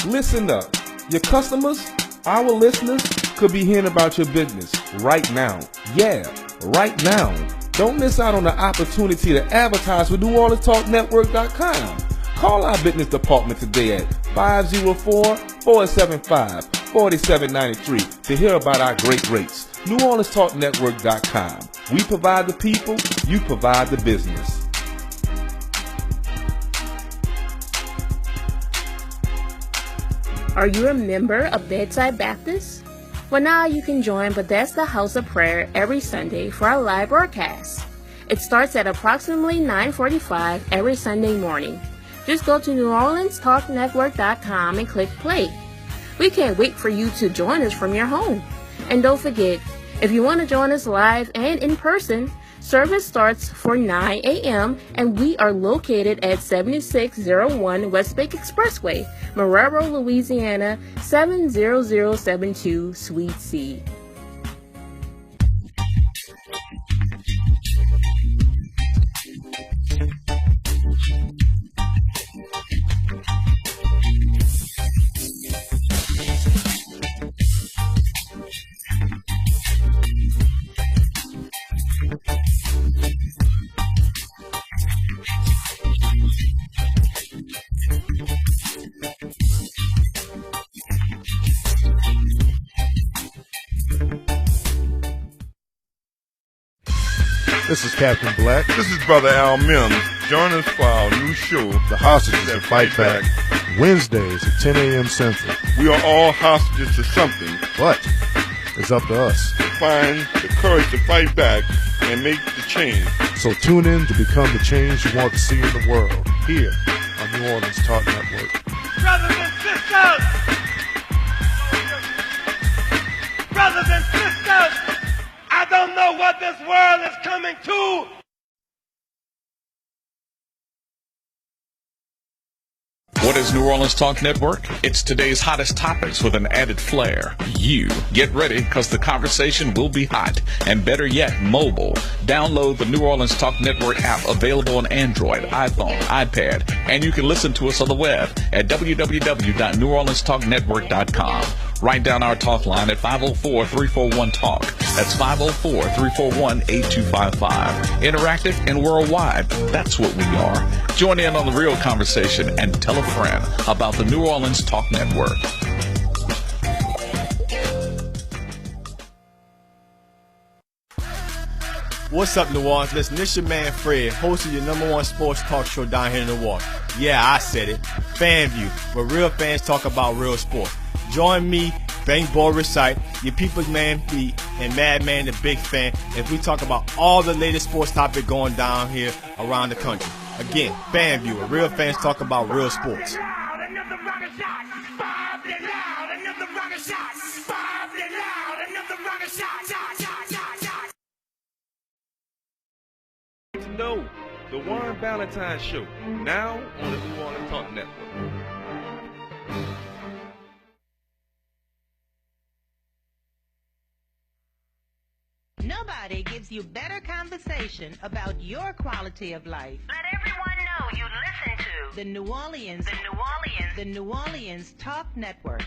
Listen up. Your customers, our listeners, could be hearing about your business right now. Yeah, right now. Don't miss out on the opportunity to advertise with NewOrleansTalkNetwork.com. Call our business department today at 504-475-4793 to hear about our great rates. NewOrleansTalkNetwork.com. We provide the people, you provide the business. Are you a member of Bedside Baptist? Well, now you can join Bethesda House of Prayer every Sunday for our live broadcast. It starts at approximately 9:45 every Sunday morning. Just go to NewOrleansTalkNetwork.com and click play. We can't wait for you to join us from your home. And don't forget, if you want to join us live and in person, service starts for 9 a.m. and we are located at 7601 West Lake Expressway, Marrero, Louisiana, 70072, Suite C. This is Captain Black. This is Brother Al Mims. Join us for our new show, The Hostages That Fight Back, Wednesdays at 10 a.m. Central. We are all hostages to something, but it's up to us to find the courage to fight back and make the change. So tune in to become the change you want to see in the world, here on New Orleans Talk Network. Brothers and sisters! Brothers and sisters! I don't know what this world is coming to. What is New Orleans Talk Network? It's today's hottest topics with an added flair. You get ready because the conversation will be hot. And better yet, mobile. Download the New Orleans Talk Network app available on Android, iPhone, iPad, and you can listen to us on the web at www.neworleanstalknetwork.com. Write down our talk line at 504-341-TALK. That's 504-341-8255. Interactive and worldwide. That's what we are. Join in on the real conversation and tell a friend about the New Orleans Talk Network. What's up, New Orleans? Listen, this your man Fred, host of your #1 sports talk show down here in New Orleans. Yeah, I said it. FanView, where real fans talk about real sports. Join me, Bang Boy Recite, your people's man B, and Madman the Big Fan, as we talk about all the latest sports topics going down here around the country. Again, FanView, where real fans talk about real sports. No, the Warren Valentine Show, now on the New Orleans Talk Network. Nobody gives you better conversation about your quality of life. Let everyone know you listen to The New Orleans Talk Network.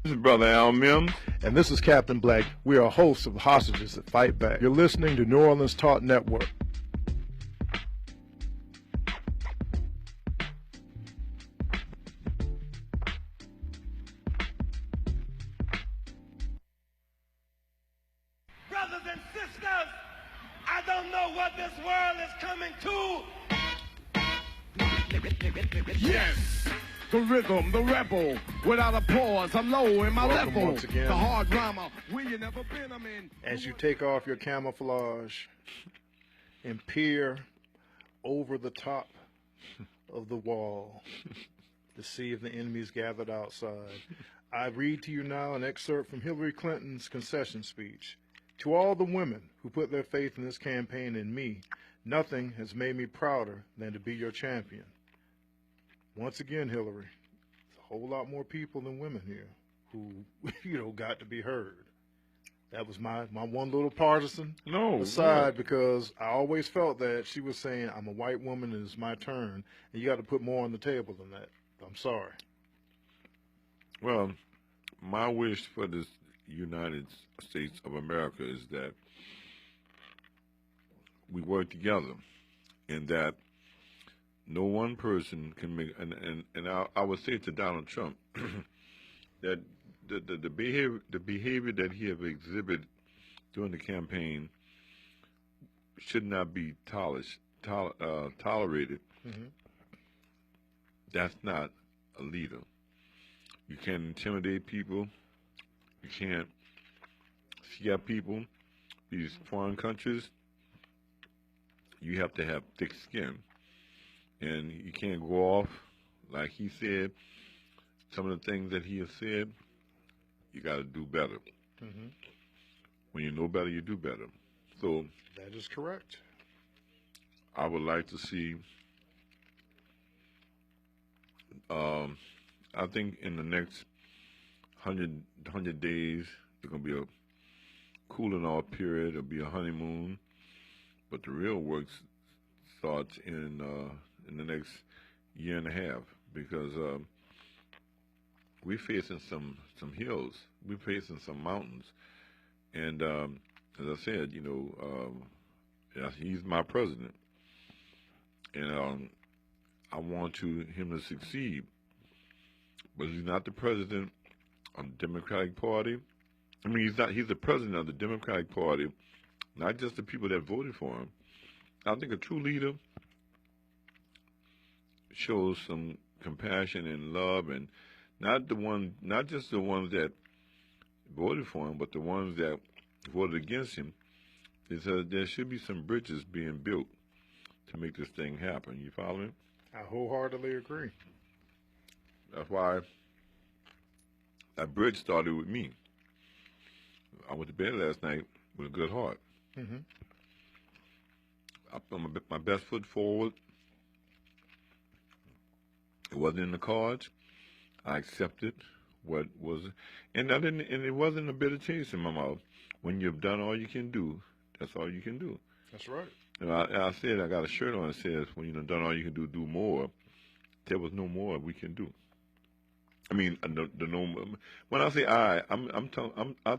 This is Brother Al Mims. And this is Captain Black. We are hosts of Hostages That Fight Back. You're listening to New Orleans Talk Network. Brothers and sisters, I don't know what this world is coming to. Yes, the rhythm, the rebel, without a pause, I'm low in my Welcome level. once again. The hard rhymer, where you never been, I'm in. As you take off your camouflage and peer over the top of the wall to see if the enemy's gathered outside, I read to you now an excerpt from Hillary Clinton's concession speech. To all the women who put their faith in this campaign and me, nothing has made me prouder than to be your champion. Once again, Hillary, there's a whole lot more people than women here who, got to be heard. That was my one little partisan aside, because I always felt that she was saying, I'm a white woman and it's my turn, and you got to put more on the table than that. I'm sorry. Well, my wish for this United States of America is that we work together, and that no one person can make, and I would say to Donald Trump that the behavior that he have exhibited during the campaign should not be tolerated. Mm-hmm. That's not a leader. You can't intimidate people. You can't scare people. These foreign countries, you have to have thick skin. And you can't go off like he said. Some of the things that he has said, you got to do better. Mm-hmm. When you know better, you do better. So that is correct. I would like to see, I think in the next 100 days, there's going to be a cooling off period. It'll be a honeymoon. But the real work starts in the next year and a half, because we're facing some hills. We're facing some mountains. And as I said, he's my president. And I want him to succeed. But he's not the president of the Democratic Party. I mean, he's the president of the Democratic Party, not just the people that voted for him. I think a true leader shows some compassion and love, and not just the ones that voted for him, but the ones that voted against him. There should be some bridges being built to make this thing happen. You follow me? I wholeheartedly agree. That's why that bridge started with me. I went to bed last night with a good heart. Mm-hmm. I put my best foot forward. It wasn't in the cards. I accepted what was, and it wasn't a bitter taste in my mouth. When you've done all you can do, that's all you can do. That's right. And I said, I got a shirt on that says, when you've done all you can do, do more. There was no more we can do. I mean, the no. When I say I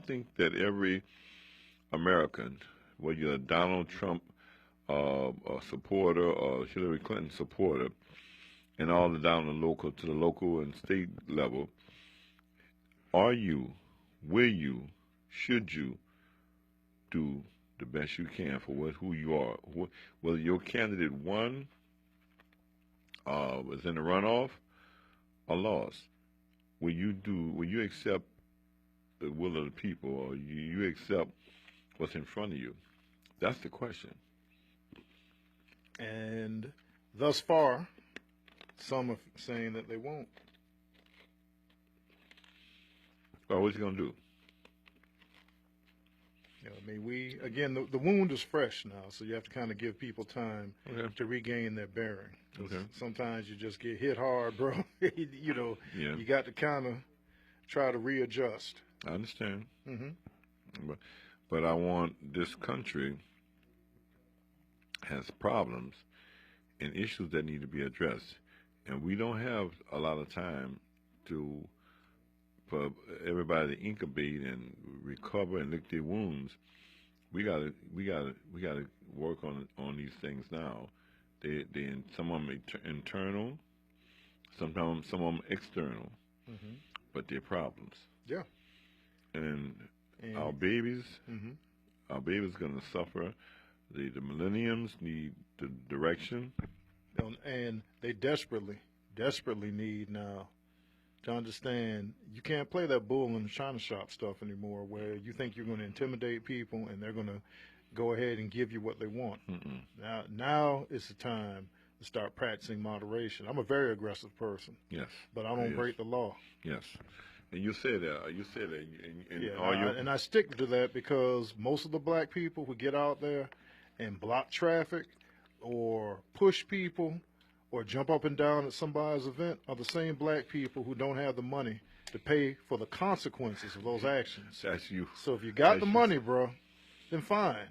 think that every American, whether you're a Donald Trump a supporter or Hillary Clinton supporter, and all the down to the local and state level, are you, will you, should you do the best you can for who you are? Whether your candidate won, was in the runoff, or lost, will you accept the will of the people, or you accept what's in front of you? That's the question. And thus far, some are saying that they won't. Well, what's he going to do? I mean, the wound is fresh now, so you have to kind of give people time to regain their bearing. Okay. Sometimes you just get hit hard, bro. You got to kind of try to readjust. I understand. Mm-hmm. But I want this country has problems and issues that need to be addressed, and we don't have a lot of time for everybody to incubate and recover and lick their wounds. We gotta work on these things now. Some of them internal, sometimes some of them external, but they're problems. Yeah. And our babies, our babies gonna suffer. The millenniums need the direction, and they desperately need now to understand you can't play that bull in the china shop stuff anymore, where you think you're going to intimidate people and they're going to go ahead and give you what they want. Now is the time to start practicing moderation. I'm a very aggressive person. Yes. But I don't break the law. Yes. And you say that. And I stick to that, because most of the black people who get out there and block traffic or push people or jump up and down at somebody's event are the same black people who don't have the money to pay for the consequences of those actions. That's you. So if you got the money, bro, then fine.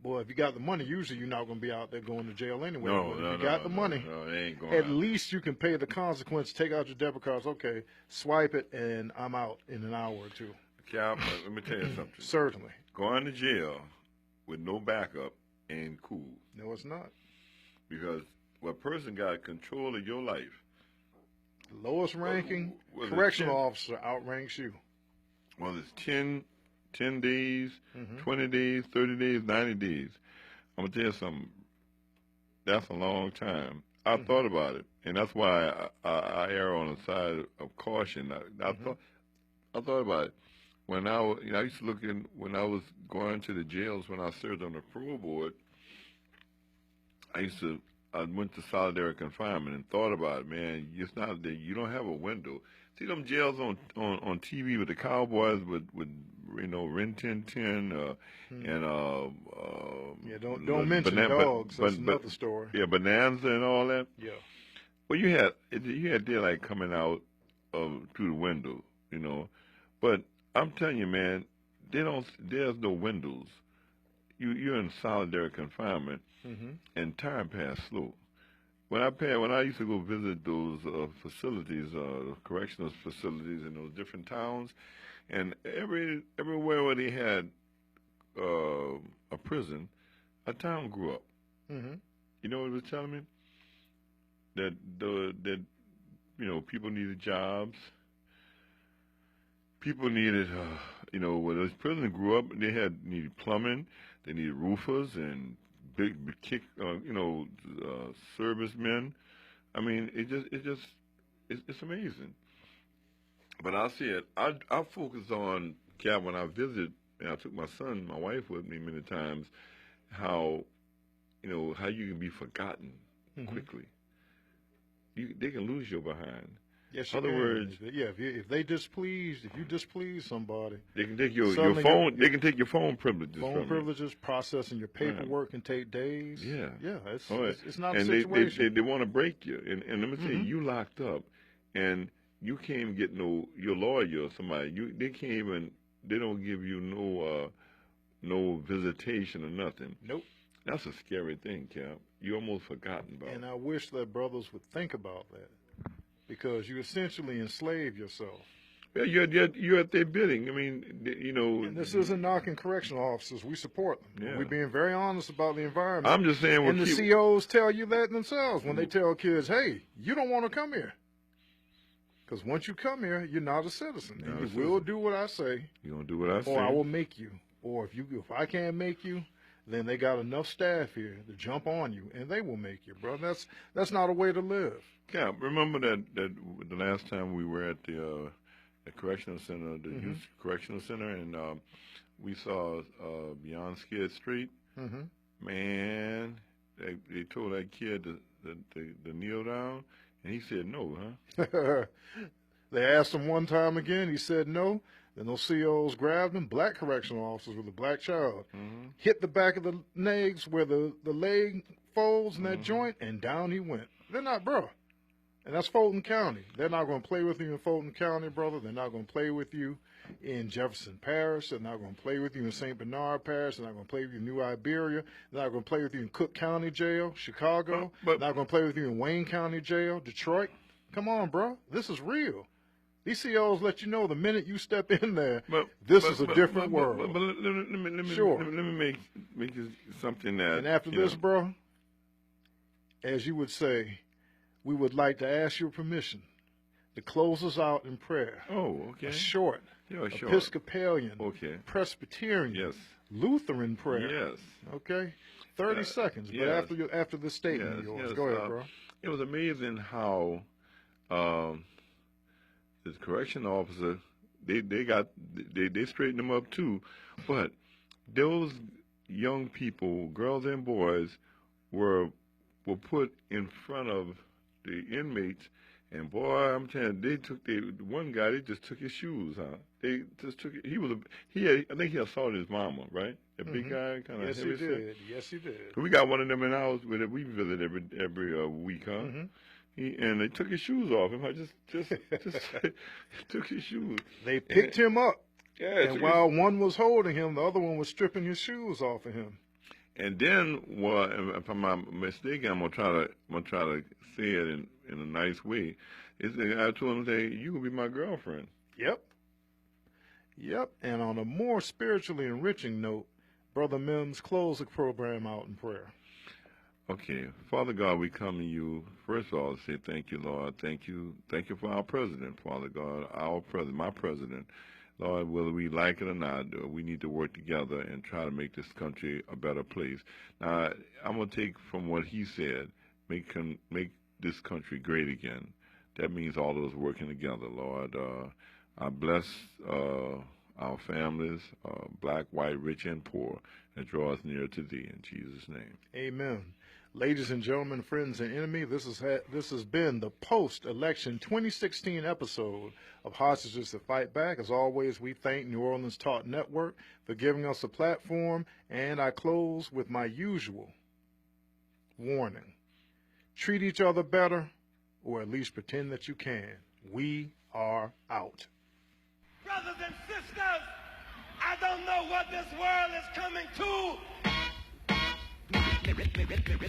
Boy, if you got the money, usually you're not going to be out there going to jail anyway. If you got the money, at least you can pay the consequence. Take out your debit cards. Okay, swipe it, and I'm out in an hour or two. Cal, let me tell you something. Certainly. Going to jail with no backup ain't cool. No, it's not. Because a person got control of your life. The lowest ranking correctional officer outranks you. Well, it's 10 days, 20 days, 30 days, 90 days. I'm going to tell you something. That's a long time. I thought about it, And that's why I err on the side of caution. I thought about it. When I used to look in, when I was going to the jails when I served on the parole board, I went to solitary confinement and thought about it, man, it's not that you don't have a window. See them jails on TV with the cowboys with Rin Tin Tin yeah, don't mention dogs. That's another story. Yeah, Bonanza and all that. Yeah. Well, you had daylight coming out through the window, but I'm telling you, man, there's no windows. You're in solitary confinement, and time passed slow. When I used to go visit those facilities, correctional facilities in those different towns, and everywhere where they had a prison, a town grew up. You know what it was telling me? That people needed jobs. People needed, when this prison grew up, they needed plumbing, they needed roofers and big servicemen. I mean, it's amazing. But I see it. I focus on, when I visit, and I took my wife with me many times, how you can be forgotten quickly. They can lose your behind. Yes, in other words, if you displease somebody, they can take your phone. They can take your phone privileges. Processing your paperwork can take days. Yeah, it's not and a situation. they want to break you. And let me say, you locked up, and you can't even get your lawyer or somebody. They can't even. They don't give you no visitation or nothing. Nope. That's a scary thing, Cap. You're almost forgotten about. And I wish that brothers would think about that, because you essentially enslave yourself. Yeah, you're at their bidding. I mean, And this isn't knocking correctional officers. We support them. Yeah. We're being very honest about the environment. I'm just saying. And the COs tell you that themselves when they tell kids, "Hey, you don't want to come here, because once you come here, you're not a citizen, and you will do what I say. You're gonna do what I say, or I will make you. Or if I can't make you, then they got enough staff here to jump on you, and they will make you, bro. That's not a way to live." Cap, remember that the last time we were at the correctional center, the youth correctional center, and we saw Beyond Scared Street. Man, they told that kid to kneel down, and he said no, huh? They asked him one time again. He said no. Then those COs grabbed him, black correctional officers with a black child, hit the back of the legs where the leg folds in that joint, and down he went. They're not, bro. And that's Fulton County. They're not going to play with you in Fulton County, brother. They're not going to play with you in Jefferson Parish. They're not going to play with you in St. Bernard Parish. They're not going to play with you in New Iberia. They're not going to play with you in Cook County Jail, Chicago. They're not going to play with you in Wayne County Jail, Detroit. Come on, bro. This is real. These COs let you know the minute you step in there, this is a different world. But let me Sure. Let me make you something that. And after this, bro, as you would say, we would like to ask your permission to close us out in prayer. Oh, okay. A short, yeah, short. Episcopalian, okay, Presbyterian, yes, Lutheran prayer. Yes. Okay. 30 seconds. But after the statement of yours, go ahead, bro. It was amazing how this correction officer, they straightened them up too, but those young people, girls and boys, were put in front of the inmates, and boy, I'm telling you, one guy, they just took his shoes out. They just took it. I think he assaulted his mama, right? A big guy, kind of heavy set. Yes, he did. We got one of them in our house that we visit every week, huh? And they took his shoes off him. I just took his shoes. They picked him up. Yeah. And while one was holding him, the other one was stripping his shoes off of him. And then, well, if I'm not mistaken, I'm gonna try to say it in a nice way. I told him, "You can be my girlfriend." Yep. And on a more spiritually enriching note, Brother Mims, close the program out in prayer. Okay, Father God, we come to you first of all to say thank you, Lord. Thank you for our president, Father God, my president. Lord, whether we like it or not, we need to work together and try to make this country a better place. Now, I'm going to take from what he said, make this country great again. That means all of us working together, Lord. I bless our families, black, white, rich, and poor, and draw us near to thee in Jesus' name. Amen. Ladies and gentlemen, friends and enemy, this has been the post-election 2016 episode of Hostages to Fight Back. As always, we thank New Orleans Talk Network for giving us a platform, and I close with my usual warning. Treat each other better, or at least pretend that you can. We are out. Brothers and sisters, I don't know what this world is coming to.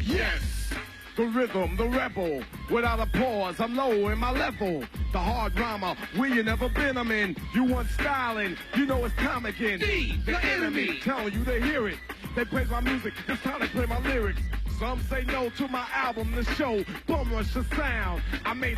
Yes, the rhythm, the rebel, without a pause, I'm low in my level. The hard rhymer, where you never been, I'm in. You want styling, you know it's time again. The enemy, telling you they hear it. They praise my music, it's time to play my lyrics. Some say no to my album, the show, bum rush the sound. I made